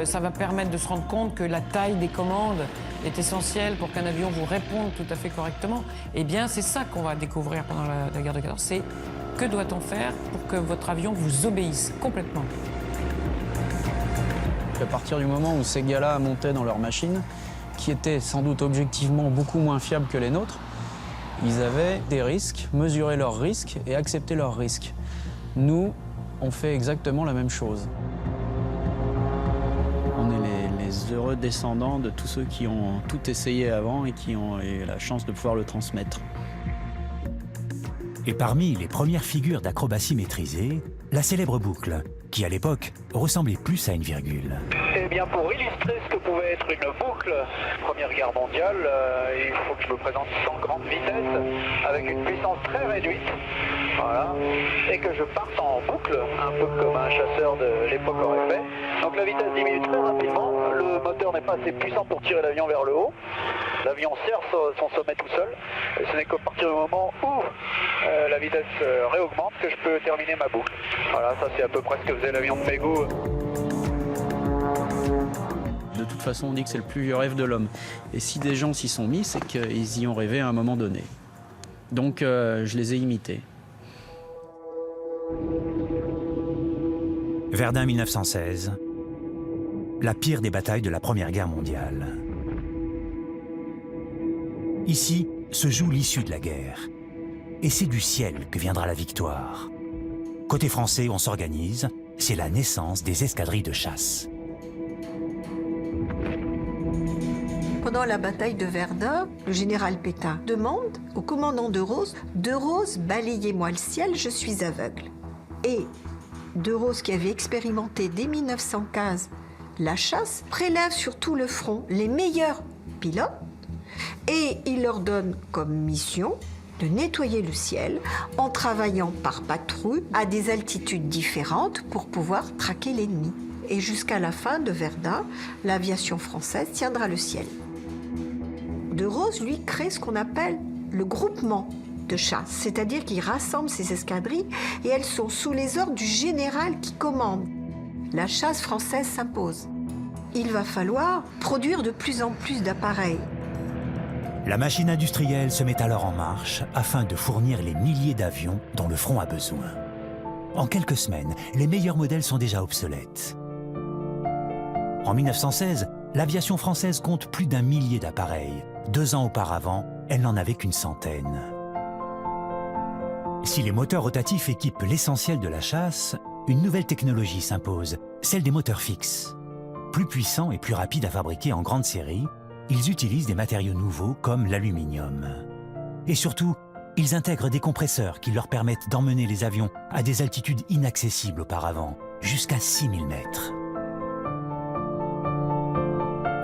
ça va permettre de se rendre compte que la taille des commandes est essentielle pour qu'un avion vous réponde tout à fait correctement. Eh bien, c'est ça qu'on va découvrir pendant la guerre de 14, c'est que doit-on faire pour que votre avion vous obéisse complètement. À partir du moment où ces gars-là montaient dans leur machine, qui étaient sans doute objectivement beaucoup moins fiables que les nôtres, ils avaient des risques, mesuré leurs risques et accepté leurs risques. Nous, on fait exactement la même chose. On est les heureux descendants de tous ceux qui ont tout essayé avant et qui ont eu la chance de pouvoir le transmettre. Et parmi les premières figures d'acrobatie maîtrisée, la célèbre boucle, qui à l'époque ressemblait plus à une virgule. Eh bien, pour illustrer ce que pouvait être une boucle, Première Guerre mondiale, il faut que je me présente sans grande vitesse, avec une puissance très réduite, voilà, et que je parte en boucle, un peu comme un chasseur de l'époque aurait fait. Donc la vitesse diminue très rapidement, le moteur n'est pas assez puissant pour tirer l'avion vers le haut. L'avion serre son sommet tout seul, et ce n'est qu'à partir du moment où la vitesse réaugmente que je peux terminer ma boucle. Voilà, ça c'est à peu près ce que faisait l'avion de Pégou. De toute façon, on dit que c'est le plus vieux rêve de l'homme. Et si des gens s'y sont mis, c'est qu'ils y ont rêvé à un moment donné. Donc je les ai imités. Verdun 1916, la pire des batailles de la Première Guerre mondiale. Ici se joue l'issue de la guerre. Et c'est du ciel que viendra la victoire. Côté français, on s'organise, c'est la naissance des escadrilles de chasse. Pendant la bataille de Verdun, le général Pétain demande au commandant de Rose, balayez-moi le ciel, je suis aveugle. Et de Rose, qui avait expérimenté dès 1915 la chasse, prélève sur tout le front les meilleurs pilotes et il leur donne comme mission de nettoyer le ciel en travaillant par patrouille à des altitudes différentes pour pouvoir traquer l'ennemi. Et jusqu'à la fin de Verdun, l'aviation française tiendra le ciel. De Rose, lui, crée ce qu'on appelle le groupement de chasse, c'est-à-dire qu'il rassemble ses escadrilles et elles sont sous les ordres du général qui commande. La chasse française s'impose. Il va falloir produire de plus en plus d'appareils. La machine industrielle se met alors en marche afin de fournir les milliers d'avions dont le front a besoin. En quelques semaines, les meilleurs modèles sont déjà obsolètes. En 1916, l'aviation française compte plus d'1 millier d'appareils. 2 ans auparavant, elle n'en avait qu'une centaine. Si les moteurs rotatifs équipent l'essentiel de la chasse, une nouvelle technologie s'impose, celle des moteurs fixes. Plus puissants et plus rapides à fabriquer en grande série, ils utilisent des matériaux nouveaux comme l'aluminium. Et surtout, ils intègrent des compresseurs qui leur permettent d'emmener les avions à des altitudes inaccessibles auparavant, jusqu'à 6000 mètres.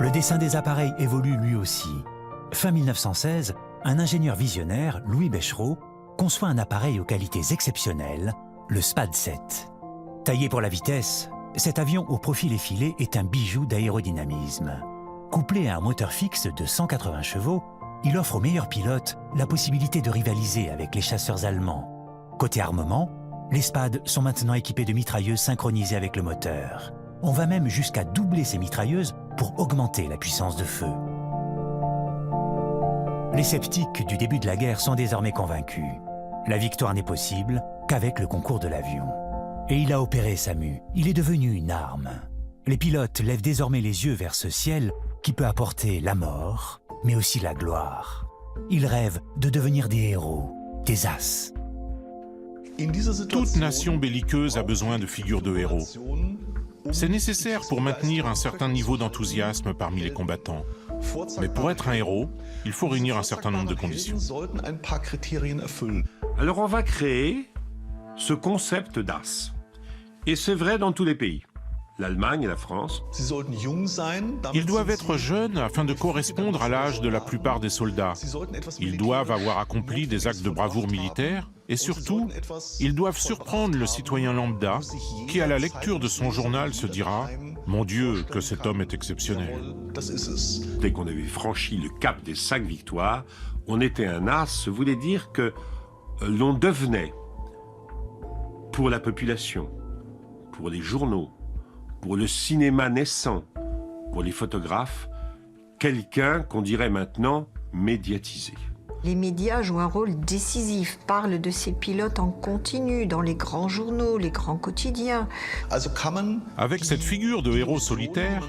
Le dessin des appareils évolue lui aussi. Fin 1916, un ingénieur visionnaire, Louis Bechereau, conçoit un appareil aux qualités exceptionnelles, le SPAD 7. Taillé pour la vitesse, cet avion au profil effilé est un bijou d'aérodynamisme. Couplé à un moteur fixe de 180 chevaux, il offre aux meilleurs pilotes la possibilité de rivaliser avec les chasseurs allemands. Côté armement, les SPAD sont maintenant équipés de mitrailleuses synchronisées avec le moteur. On va même jusqu'à doubler ces mitrailleuses pour augmenter la puissance de feu. Les sceptiques du début de la guerre sont désormais convaincus. La victoire n'est possible qu'avec le concours de l'avion. Et il a opéré sa mue. Il est devenu une arme. Les pilotes lèvent désormais les yeux vers ce ciel qui peut apporter la mort, mais aussi la gloire. Ils rêvent de devenir des héros, des as. Toute nation belliqueuse a besoin de figures de héros. C'est nécessaire pour maintenir un certain niveau d'enthousiasme parmi les combattants. Mais pour être un héros, il faut réunir un certain nombre de conditions. Alors on va créer ce concept d'as. Et c'est vrai dans tous les pays. L'Allemagne et la France. Ils doivent être jeunes afin de correspondre à l'âge de la plupart des soldats. Ils doivent avoir accompli des actes de bravoure militaire et surtout, ils doivent surprendre le citoyen lambda qui, à la lecture de son journal, se dira « Mon Dieu, que cet homme est exceptionnel ». Dès qu'on avait franchi le cap des 5 victoires, on était un as, ça voulait dire que l'on devenait, pour la population, pour les journaux, pour le cinéma naissant, pour les photographes, quelqu'un qu'on dirait maintenant médiatisé. Les médias jouent un rôle décisif, parlent de ces pilotes en continu dans les grands journaux, les grands quotidiens. Avec cette figure de héros solitaire,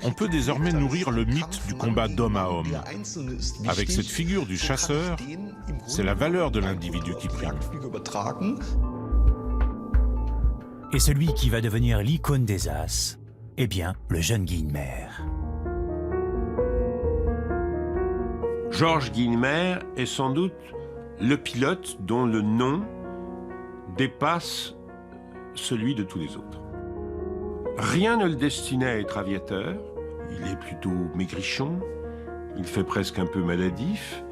on peut désormais nourrir le mythe du combat d'homme à homme. Avec cette figure du chasseur, c'est la valeur de l'individu qui prime. Et celui qui va devenir l'icône des as, eh bien, le jeune Guynemer. Georges Guynemer est sans doute le pilote dont le nom dépasse celui de tous les autres. Rien ne le destinait à être aviateur. Il est plutôt maigrichon, il fait presque un peu maladif,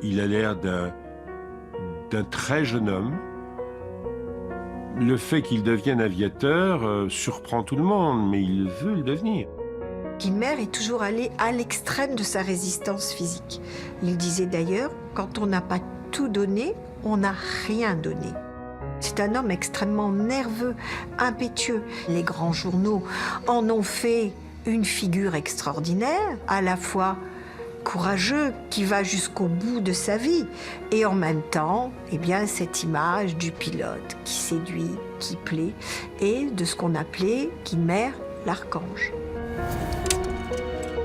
il a l'air d'un très jeune homme. Le fait qu'il devienne aviateur surprend tout le monde, mais il veut le devenir. Guynemer est toujours allé à l'extrême de sa résistance physique. Il disait d'ailleurs, quand on n'a pas tout donné, on n'a rien donné. C'est un homme extrêmement nerveux, impétueux. Les grands journaux en ont fait une figure extraordinaire, à la fois courageux, qui va jusqu'au bout de sa vie, et en même temps, eh bien, cette image du pilote qui séduit, qui plaît, et de ce qu'on appelait Guynemer l'archange.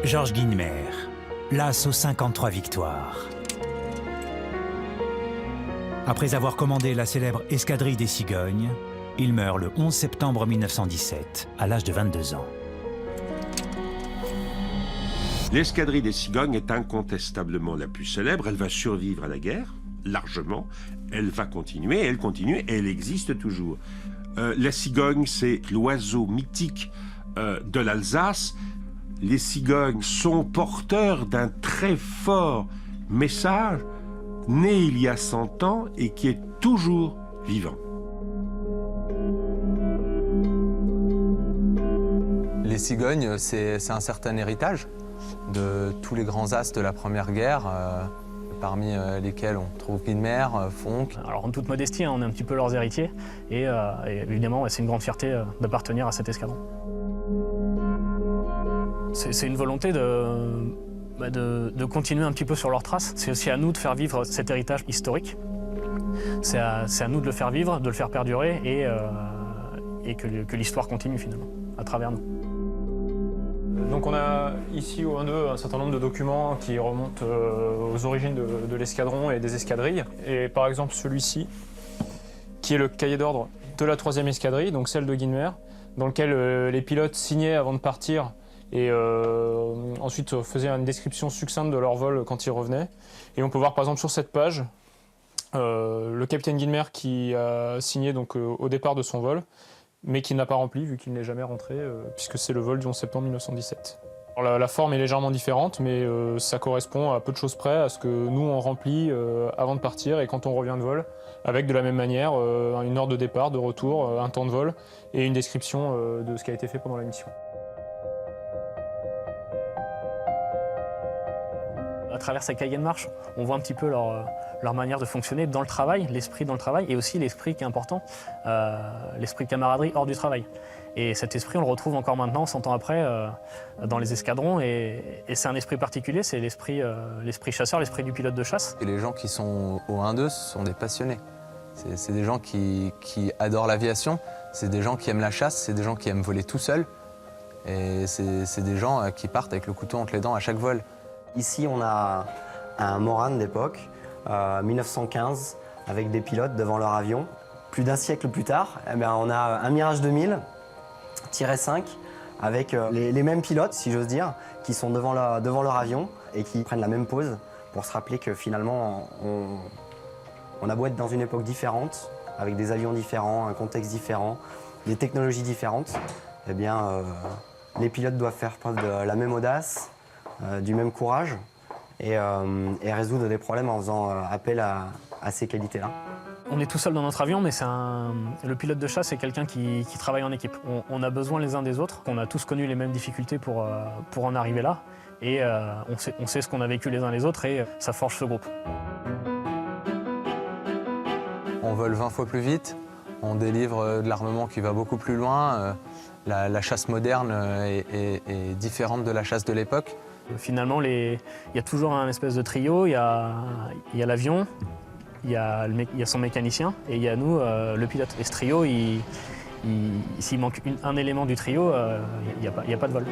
Georges Guynemer, l'as aux 53 victoires. Après avoir commandé la célèbre escadrille des Cigognes, il meurt le 11 septembre 1917, à l'âge de 22 ans. L'escadrille des Cigognes est incontestablement la plus célèbre. Elle va survivre à la guerre, largement. Elle va continuer, elle continue, et elle existe toujours. La cigogne, c'est l'oiseau mythique de l'Alsace. Les cigognes sont porteurs d'un très fort message, né il y a 100 ans et qui est toujours vivant. Les cigognes, c'est un certain héritage de tous les grands as de la Première Guerre, parmi lesquels on trouve Guynemer, Fonck. Alors en toute modestie, on est un petit peu leurs héritiers et évidemment c'est une grande fierté d'appartenir à cet escadron. C'est une volonté de continuer un petit peu sur leurs traces. C'est aussi à nous de faire vivre cet héritage historique. C'est à nous de le faire vivre, de le faire perdurer et que l'histoire continue finalement, à travers nous. Donc on a ici au 1-2 un certain nombre de documents qui remontent aux origines de l'escadron et des escadrilles. Et par exemple celui-ci, qui est le cahier d'ordre de la 3e escadrille, donc celle de Guynemer, dans lequel les pilotes signaient avant de partir et ensuite faisaient une description succincte de leur vol quand ils revenaient. Et on peut voir par exemple sur cette page le capitaine Guynemer qui a signé donc, au départ de son vol, mais qui n'a pas rempli vu qu'il n'est jamais rentré, puisque c'est le vol du 11 septembre 1917. Alors, la forme est légèrement différente, mais ça correspond à peu de choses près à ce que nous on remplit avant de partir et quand on revient de vol, avec de la même manière une heure de départ, de retour, un temps de vol et une description de ce qui a été fait pendant la mission. À travers ces cahiers de marche, on voit un petit peu leur manière de fonctionner dans le travail, l'esprit dans le travail et aussi l'esprit qui est important, l'esprit camaraderie hors du travail. Et cet esprit, on le retrouve encore maintenant, 100 ans après, dans les escadrons. Et c'est un esprit particulier, c'est l'esprit chasseur, l'esprit du pilote de chasse. Et les gens qui sont au 1-2, ce sont des passionnés. C'est des gens qui adorent l'aviation, c'est des gens qui aiment la chasse, c'est des gens qui aiment voler tout seuls. Et c'est des gens qui partent avec le couteau entre les dents à chaque vol. Ici, on a un Morane d'époque, 1915, avec des pilotes devant leur avion. Plus d'un siècle plus tard, eh bien, on a un Mirage 2000-5 avec les mêmes pilotes, si j'ose dire, qui sont devant leur avion et qui prennent la même pose pour se rappeler que finalement, on a beau être dans une époque différente, avec des avions différents, un contexte différent, des technologies différentes, eh bien, les pilotes doivent faire preuve de la même audace, du même courage et résoudre des problèmes en faisant appel à ces qualités-là. On est tout seul dans notre avion, mais le pilote de chasse, c'est quelqu'un qui travaille en équipe. On a besoin les uns des autres. On a tous connu les mêmes difficultés pour en arriver là. Et on sait ce qu'on a vécu les uns les autres et ça forge ce groupe. On vole 20 fois plus vite, on délivre de l'armement qui va beaucoup plus loin. La chasse moderne est différente de la chasse de l'époque. Finalement, il y a toujours un espèce de trio. Il y a l'avion, il y a son mécanicien et il y a nous, le pilote. Et ce trio, s'il manque un élément du trio, il n'y a pas de vol.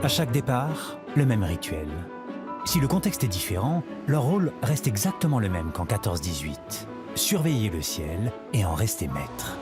À chaque départ, le même rituel. Si le contexte est différent, leur rôle reste exactement le même qu'en 14-18. Surveiller le ciel et en rester maître.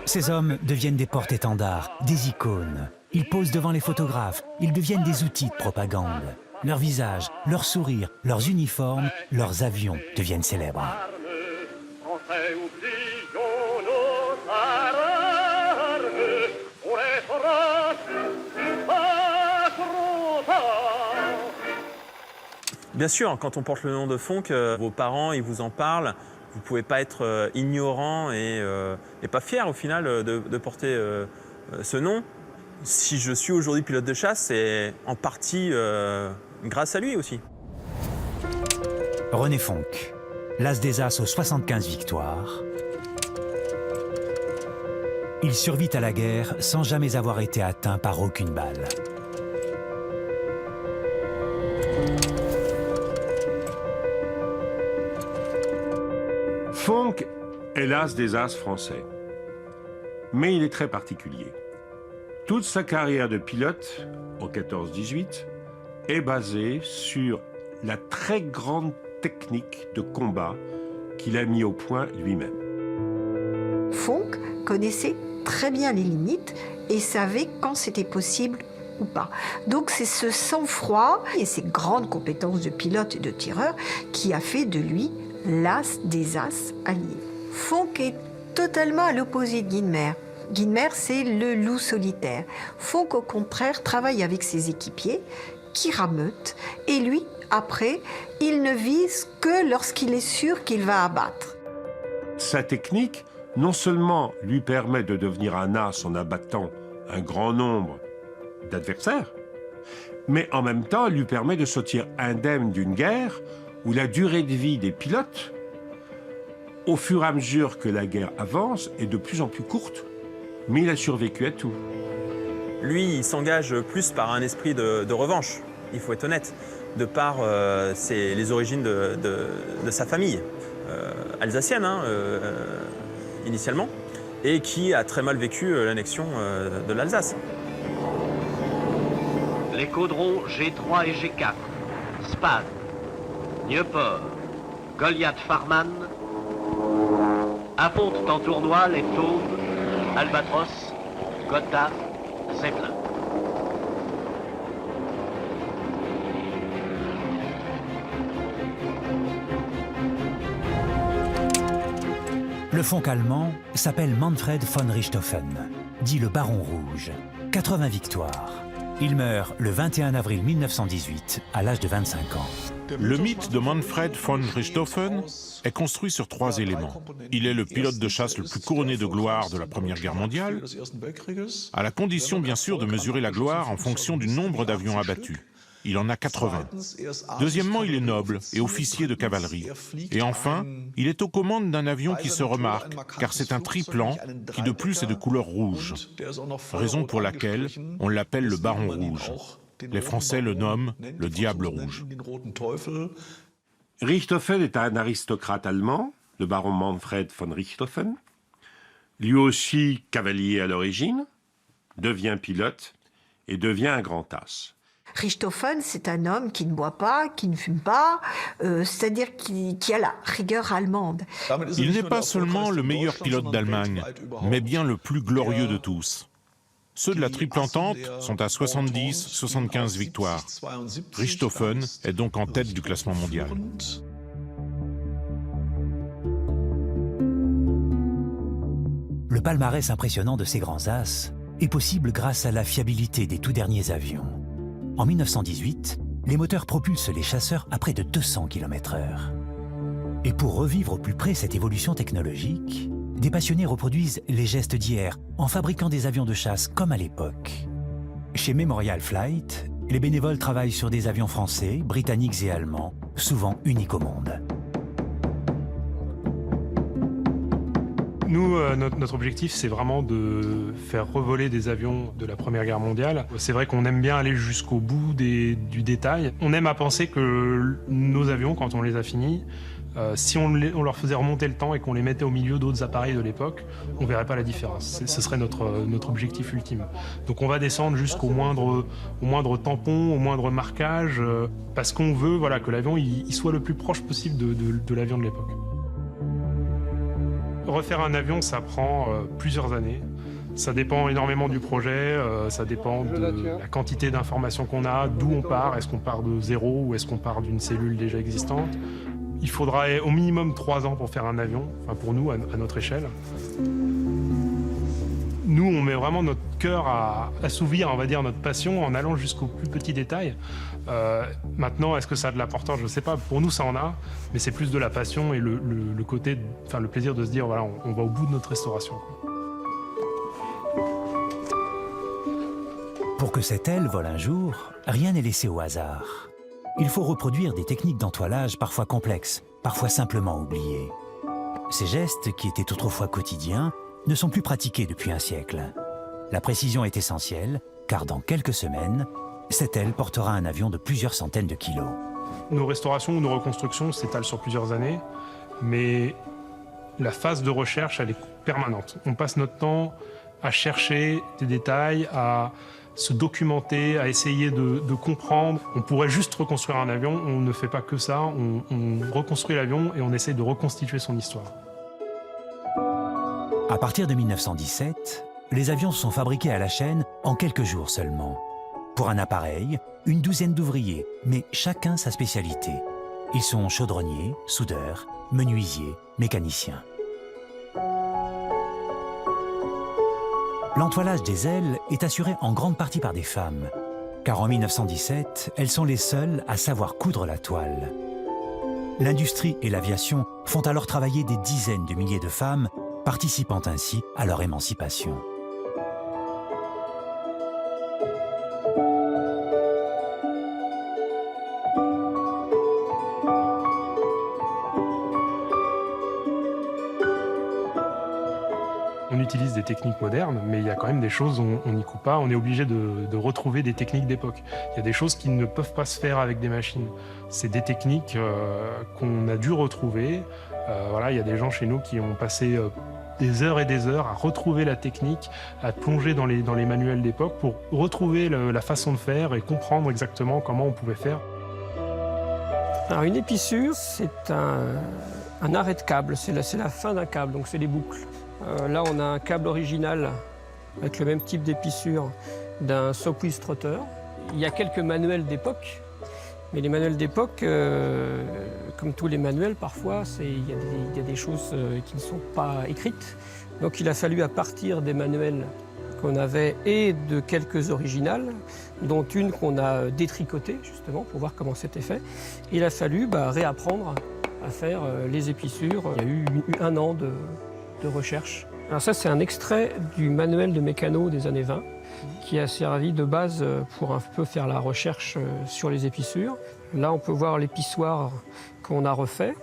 Ces hommes deviennent des porte-étendards, des icônes. Ils posent devant les photographes, ils deviennent des outils de propagande. Leurs visages, leurs sourires, leurs uniformes, leurs avions deviennent célèbres. Bien sûr, quand on porte le nom de Fonck, vos parents ils vous en parlent. Vous ne pouvez pas être ignorant et pas fier au final de porter ce nom. Si je suis aujourd'hui pilote de chasse, c'est en partie grâce à lui aussi. René Fonck, l'as des As aux 75 victoires. Il survit à la guerre sans jamais avoir été atteint par aucune balle. Fonck est l'as des As français. Mais il est très particulier. Toute sa carrière de pilote, en 14-18, est basée sur la très grande technique de combat qu'il a mis au point lui-même. Fonck connaissait très bien les limites et savait quand c'était possible ou pas. Donc c'est ce sang-froid et ces grandes compétences de pilote et de tireur qui a fait de lui l'as des As alliés. Fonck est totalement à l'opposé de Guynemer. Guynemer, c'est le loup solitaire. Fonck, au contraire, travaille avec ses équipiers qui rameutent et lui, après, il ne vise que lorsqu'il est sûr qu'il va abattre. Sa technique, non seulement lui permet de devenir un as en abattant un grand nombre d'adversaires, mais en même temps lui permet de sortir indemne d'une guerre où la durée de vie des pilotes, au fur et à mesure que la guerre avance, est de plus en plus courte. Mais il a survécu à tout. Lui, il s'engage plus par un esprit de revanche, il faut être honnête, de par les origines de sa famille, alsacienne initialement, et qui a très mal vécu l'annexion de l'Alsace. Les caudrons G3 et G4, Spad, Nieuport, Goliath Farman, affrontent en tournoi les Taubes, Albatros, Gotha, Zeppelin. Le Fonck allemand s'appelle Manfred von Richthofen, dit le Baron Rouge. 80 victoires. Il meurt le 21 avril 1918, à l'âge de 25 ans. Le mythe de Manfred von Richthofen est construit sur 3 éléments. Il est le pilote de chasse le plus couronné de gloire de la Première Guerre mondiale, à la condition bien sûr de mesurer la gloire en fonction du nombre d'avions abattus. Il en a 80. Deuxièmement, il est noble et officier de cavalerie. Et enfin, il est aux commandes d'un avion qui se remarque, car c'est un triplan qui de plus est de couleur rouge. Raison pour laquelle on l'appelle le Baron Rouge. Les Français le nomment le Diable Rouge. Richthofen est un aristocrate allemand, le baron Manfred von Richthofen. Lui aussi cavalier à l'origine, devient pilote et devient un grand as. Richthofen, c'est un homme qui ne boit pas, qui ne fume pas, c'est-à-dire qui a la rigueur allemande. Il n'est pas seulement le meilleur pilote d'Allemagne, mais bien le plus glorieux de tous. Ceux de la Triple Entente sont à 70-75 victoires. Richthofen est donc en tête du classement mondial. Le palmarès impressionnant de ces grands as est possible grâce à la fiabilité des tout derniers avions. En 1918, les moteurs propulsent les chasseurs à près de 200 km/h. Et pour revivre au plus près cette évolution technologique, des passionnés reproduisent les gestes d'hier en fabriquant des avions de chasse comme à l'époque. Chez Memorial Flight, les bénévoles travaillent sur des avions français, britanniques et allemands, souvent uniques au monde. Nous, notre objectif, c'est vraiment de faire revoler des avions de la Première Guerre mondiale. C'est vrai qu'on aime bien aller jusqu'au bout du détail. On aime à penser que nos avions, quand on les a finis, si on leur faisait remonter le temps et qu'on les mettait au milieu d'autres appareils de l'époque, on ne verrait pas la différence. Ce serait notre objectif ultime. Donc on va descendre jusqu'au moindre tampon, au moindre marquage, parce qu'on veut que l'avion il soit le plus proche possible de l'avion de l'époque. Refaire un avion, ça prend plusieurs années. Ça dépend énormément du projet, ça dépend de la quantité d'informations qu'on a, d'où on part, est-ce qu'on part de zéro ou est-ce qu'on part d'une cellule déjà existante. Il faudra au minimum 3 ans pour faire un avion, enfin pour nous, à notre échelle. Nous, on met vraiment notre cœur à assouvir, on va dire, notre passion en allant jusqu'aux plus petits détails. Maintenant, est-ce que ça a de l'importance? Je ne sais pas. Pour nous, ça en a, mais c'est plus de la passion et le côté, enfin le plaisir de se dire, voilà, on va au bout de notre restauration. Pour que cette aile vole un jour, rien n'est laissé au hasard. il faut reproduire des techniques d'entoilage parfois complexes, parfois simplement oubliées. Ces gestes, qui étaient autrefois quotidiens, ne sont plus pratiqués depuis un siècle. La précision est essentielle, car dans quelques semaines, cette aile portera un avion de plusieurs centaines de kilos. Nos restaurations ou nos reconstructions s'étalent sur plusieurs années, mais la phase de recherche, elle est permanente. On passe notre temps à chercher des détails, à se documenter, à essayer de comprendre. On pourrait juste reconstruire un avion, on ne fait pas que ça, on reconstruit l'avion et on essaie de reconstituer son histoire. À partir de 1917, les avions sont fabriqués à la chaîne en quelques jours seulement. Pour un appareil, une douzaine d'ouvriers, mais chacun sa spécialité. Ils sont chaudronniers, soudeurs, menuisiers, mécaniciens. L'entoilage des ailes est assuré en grande partie par des femmes, car en 1917, elles sont les seules à savoir coudre la toile. L'industrie et l'aviation font alors travailler des dizaines de milliers de femmes, participant ainsi à leur émancipation. On utilise des techniques modernes, mais il y a quand même des choses où on n'y coupe pas. On est obligé de retrouver des techniques d'époque. Il y a des choses qui ne peuvent pas se faire avec des machines. C'est des techniques qu'on a dû retrouver. Voilà, il y a des gens chez nous qui ont passé des heures et des heures à retrouver la technique, à plonger dans les manuels d'époque pour retrouver la façon de faire et comprendre exactement comment on pouvait faire. Alors une épissure, c'est un arrêt de câble, c'est la fin d'un câble, donc c'est des boucles. Là, on a un câble original avec le même type d'épissure d'un Sopwith Trotter. Il y a quelques manuels d'époque, mais les manuels d'époque, comme tous les manuels, parfois, il y a des choses qui ne sont pas écrites. Donc il a fallu, à partir des manuels qu'on avait et de quelques originales, dont une qu'on a détricotée, justement, pour voir comment c'était fait, il a fallu réapprendre à faire les épissures. Il y a eu un an de recherche. Alors ça, c'est un extrait du manuel de mécano des années 20 qui a servi de base pour un peu faire la recherche sur les épissures. Là, on peut voir l'épissoir qu'on a refait,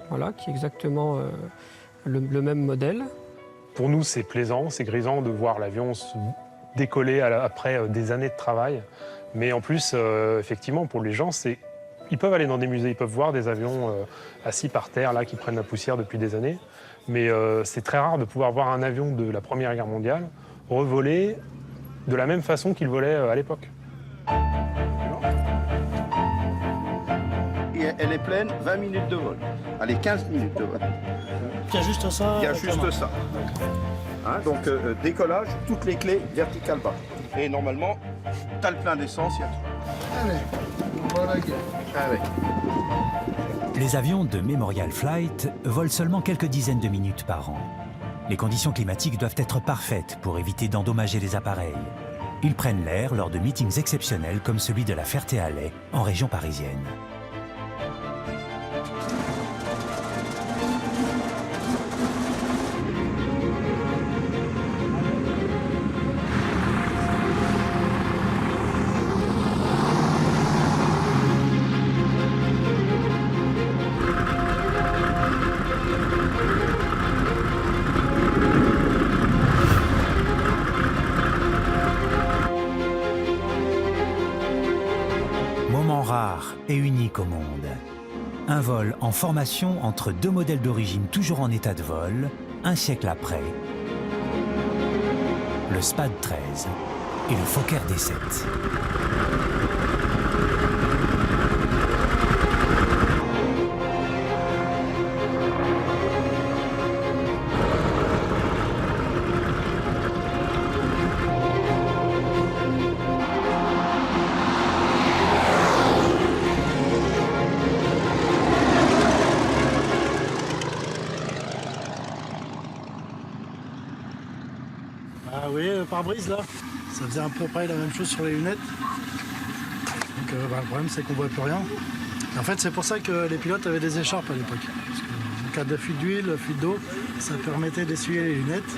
voilà, qui est exactement le même modèle. Pour nous, c'est plaisant, c'est grisant de voir l'avion se décoller après des années de travail. Mais en plus, effectivement, pour les gens, ils peuvent aller dans des musées, ils peuvent voir des avions assis par terre là, qui prennent la poussière depuis des années. Mais c'est très rare de pouvoir voir un avion de la Première Guerre mondiale revoler de la même façon qu'il volait à l'époque. Elle est pleine, 20 minutes de vol. Allez, 15 minutes de vol. Il y a juste ça. Il y a juste ça. Hein, donc décollage, toutes les clés verticales bas. Et normalement, tu as le plein d'essence, il y a tout. Allez, voilà. Allez. Les avions de Memorial Flight volent seulement quelques dizaines de minutes par an. Les conditions climatiques doivent être parfaites pour éviter d'endommager les appareils. Ils prennent l'air lors de meetings exceptionnels comme celui de la Ferté-Alais en région parisienne. Rare et unique au monde. Un vol en formation entre deux modèles d'origine toujours en état de vol, un siècle après, le SPAD 13 et le Fokker D7. Ah oui, le pare-brise là, ça faisait à peu près la même chose sur les lunettes. Donc le problème c'est qu'on voit plus rien. Et en fait c'est pour ça que les pilotes avaient des écharpes à l'époque. Parce que en cas de fuite d'huile, fuite d'eau, ça permettait d'essuyer les lunettes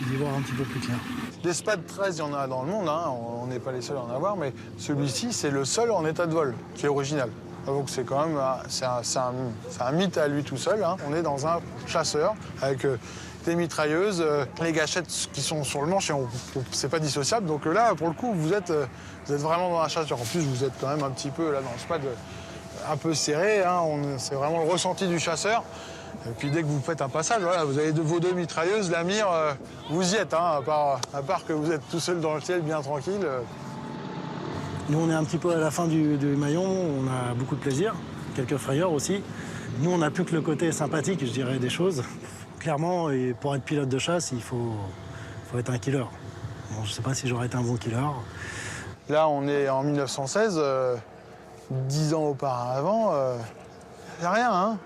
et d'y voir un petit peu plus clair. Des SPAD 13, il y en a dans le monde, hein. On n'est pas les seuls à en avoir, mais celui-ci c'est le seul en état de vol qui est original. Donc c'est quand même c'est un mythe à lui tout seul. Hein. On est dans un chasseur avec des mitrailleuses, les gâchettes qui sont sur le manche et c'est pas dissociable. Donc là, pour le coup, vous êtes vraiment dans un chasseur. En plus, vous êtes quand même un petit peu là dans le squad un peu serré. Hein. C'est vraiment le ressenti du chasseur. Et puis dès que vous faites un passage, voilà, vous avez vos 2 mitrailleuses, la mire, vous y êtes, hein, à part que vous êtes tout seul dans le ciel, bien tranquille. Nous, on est un petit peu à la fin du maillon, on a beaucoup de plaisir, quelques frayeurs aussi. Nous, on n'a plus que le côté sympathique, je dirais, des choses. Clairement, et pour être pilote de chasse, il faut être un killer. Bon, je ne sais pas si j'aurais été un bon killer. Là, on est en 1916, 10 ans auparavant, il n'y a rien, hein.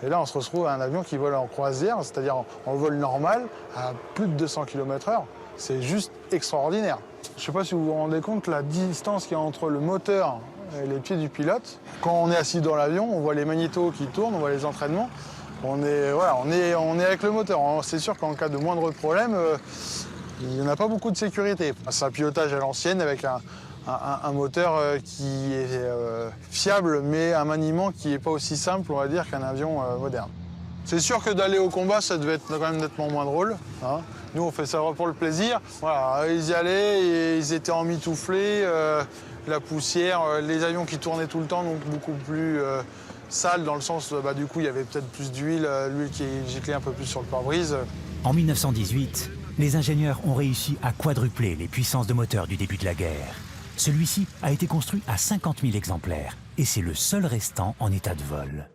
Et là, on se retrouve à un avion qui vole en croisière, c'est-à-dire en vol normal, à plus de 200 km/h. C'est juste extraordinaire. Je ne sais pas si vous vous rendez compte la distance qu'il y a entre le moteur et les pieds du pilote. Quand on est assis dans l'avion, on voit les magnétos qui tournent, on voit les entraînements. On est avec le moteur. C'est sûr qu'en cas de moindre problème, il n'y en a pas beaucoup de sécurité. C'est un pilotage à l'ancienne avec un moteur qui est fiable, mais un maniement qui n'est pas aussi simple, on va dire, qu'un avion moderne. C'est sûr que d'aller au combat, ça devait être quand même nettement moins drôle. Hein. Nous, on fait ça pour le plaisir. Voilà, ils y allaient, et ils étaient emmitouflés, la poussière, les avions qui tournaient tout le temps, donc beaucoup plus sales, dans le sens, du coup, il y avait peut-être plus d'huile, l'huile qui giclait un peu plus sur le pare-brise. En 1918, les ingénieurs ont réussi à quadrupler les puissances de moteur du début de la guerre. Celui-ci a été construit à 50 000 exemplaires et c'est le seul restant en état de vol.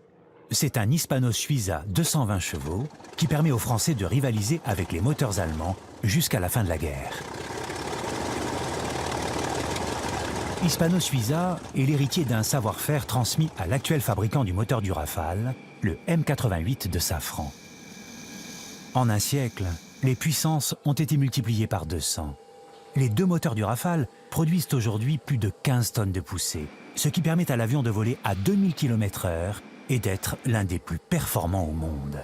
C'est un Hispano-Suiza 220 chevaux qui permet aux Français de rivaliser avec les moteurs allemands jusqu'à la fin de la guerre. Hispano-Suiza est l'héritier d'un savoir-faire transmis à l'actuel fabricant du moteur du Rafale, le M88 de Safran. En un siècle, les puissances ont été multipliées par 200. Les 2 moteurs du Rafale produisent aujourd'hui plus de 15 tonnes de poussée, ce qui permet à l'avion de voler à 2000 km/h et d'être l'un des plus performants au monde.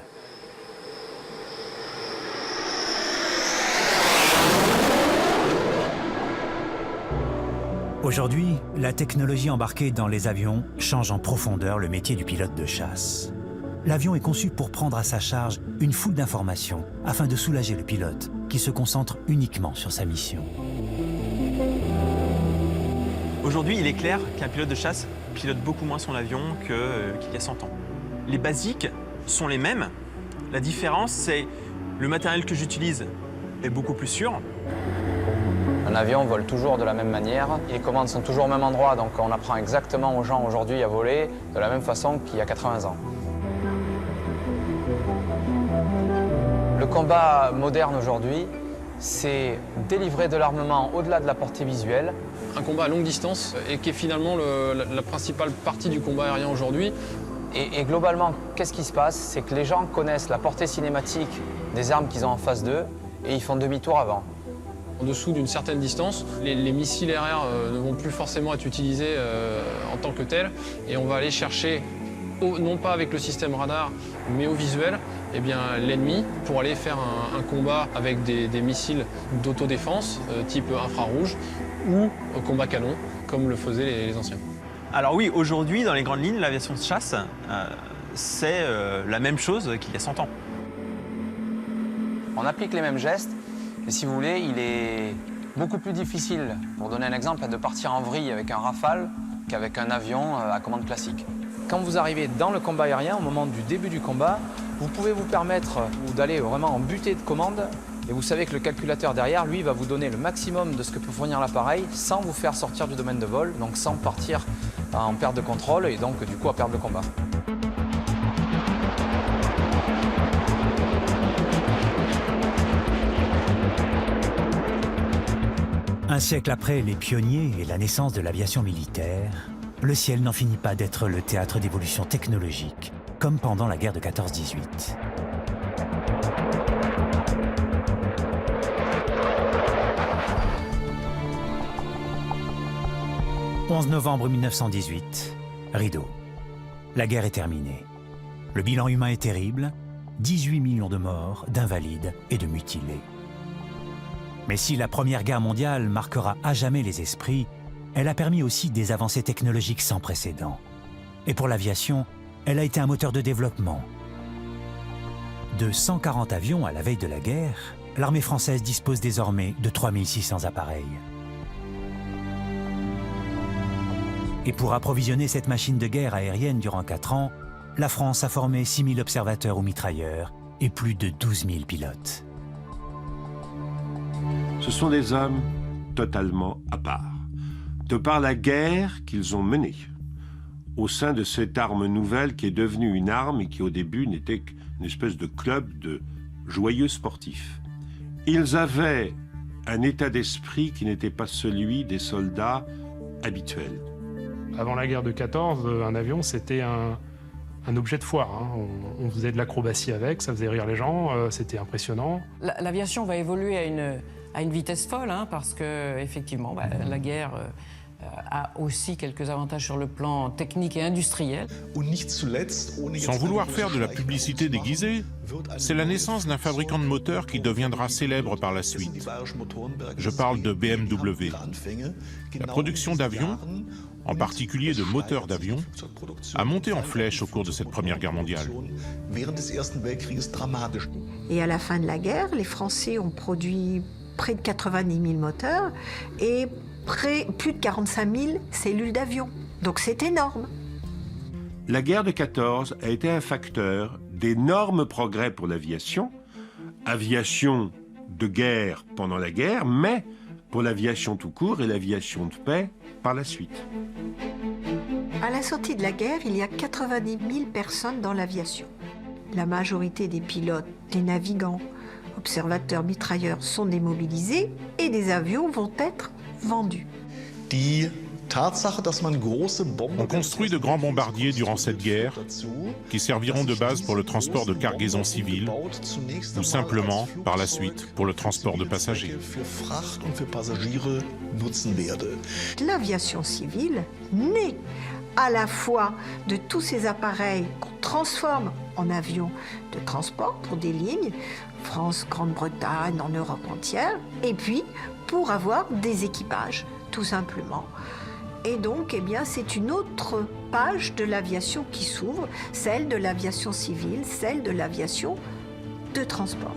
Aujourd'hui, la technologie embarquée dans les avions change en profondeur le métier du pilote de chasse. L'avion est conçu pour prendre à sa charge une foule d'informations afin de soulager le pilote qui se concentre uniquement sur sa mission. Aujourd'hui, il est clair qu'un pilote de chasse pilote beaucoup moins son avion qu'il y a 100 ans. Les basiques sont les mêmes. La différence, c'est le matériel que j'utilise est beaucoup plus sûr. Un avion vole toujours de la même manière, les commandes sont toujours au même endroit, donc on apprend exactement aux gens aujourd'hui à voler de la même façon qu'il y a 80 ans. Le combat moderne aujourd'hui, c'est délivrer de l'armement au-delà de la portée visuelle. Un combat à longue distance et qui est finalement la principale partie du combat aérien aujourd'hui. Et globalement, qu'est-ce qui se passe? C'est que les gens connaissent la portée cinématique des armes qu'ils ont en face d'eux et ils font demi-tour avant. En dessous d'une certaine distance, les missiles RR ne vont plus forcément être utilisés en tant que tels et on va aller chercher, non pas avec le système radar, mais au visuel, l'ennemi pour aller faire un combat avec des missiles d'autodéfense type infrarouge ou combat canon, comme le faisaient les anciens. Alors oui, aujourd'hui, dans les grandes lignes, l'aviation de chasse, c'est la même chose qu'il y a 100 ans. On applique les mêmes gestes, et si vous voulez, il est beaucoup plus difficile, pour donner un exemple, de partir en vrille avec un Rafale qu'avec un avion à commande classique. Quand vous arrivez dans le combat aérien, au moment du début du combat, vous pouvez vous permettre d'aller vraiment en butée de commande, et vous savez que le calculateur derrière, lui, va vous donner le maximum de ce que peut fournir l'appareil sans vous faire sortir du domaine de vol, donc sans partir en perte de contrôle et donc du coup à perdre le combat. Un siècle après les pionniers et la naissance de l'aviation militaire, le ciel n'en finit pas d'être le théâtre d'évolutions technologiques, comme pendant la guerre de 14-18. « 11 novembre 1918, rideau. La guerre est terminée. Le bilan humain est terrible, 18 millions de morts, d'invalides et de mutilés. Mais si la Première Guerre mondiale marquera à jamais les esprits, elle a permis aussi des avancées technologiques sans précédent. Et pour l'aviation, elle a été un moteur de développement. De 140 avions à la veille de la guerre, l'armée française dispose désormais de 3600 appareils. Et pour approvisionner cette machine de guerre aérienne durant 4 ans, la France a formé 6000 observateurs ou mitrailleurs et plus de 12 000 pilotes. Ce sont des hommes totalement à part, de par la guerre qu'ils ont menée, au sein de cette arme nouvelle qui est devenue une arme et qui au début n'était qu'une espèce de club de joyeux sportifs. Ils avaient un état d'esprit qui n'était pas celui des soldats habituels. Avant la guerre de 14, un avion c'était un objet de foire. Hein. On faisait de l'acrobatie avec, ça faisait rire les gens, c'était impressionnant. L'aviation va évoluer à une vitesse folle, hein, parce que effectivement, la guerre a aussi quelques avantages sur le plan technique et industriel. Sans vouloir faire de la publicité déguisée, c'est la naissance d'un fabricant de moteurs qui deviendra célèbre par la suite. Je parle de BMW. La production d'avions, en particulier de moteurs d'avions, a monté en flèche au cours de cette Première Guerre mondiale. Et à la fin de la guerre, les Français ont produit près de 90 000 moteurs et plus de 45 000 cellules d'avion. Donc c'est énorme. La guerre de 14 a été un facteur d'énormes progrès pour l'aviation, aviation de guerre pendant la guerre, mais pour l'aviation tout court et l'aviation de paix par la suite. À la sortie de la guerre, il y a 90 000 personnes dans l'aviation. La majorité des pilotes, des navigants, observateurs, mitrailleurs sont démobilisés et des avions vont être vendus. On construit de grands bombardiers durant cette guerre qui serviront de base pour le transport de cargaisons civiles ou simplement, par la suite, pour le transport de passagers. L'aviation civile naît à la fois de tous ces appareils qu'on transforme en avions de transport pour des lignes, France, Grande-Bretagne, en Europe entière, et puis pour avoir des équipages, tout simplement. Et donc, eh bien, c'est une autre page de l'aviation qui s'ouvre, celle de l'aviation civile, celle de l'aviation de transport.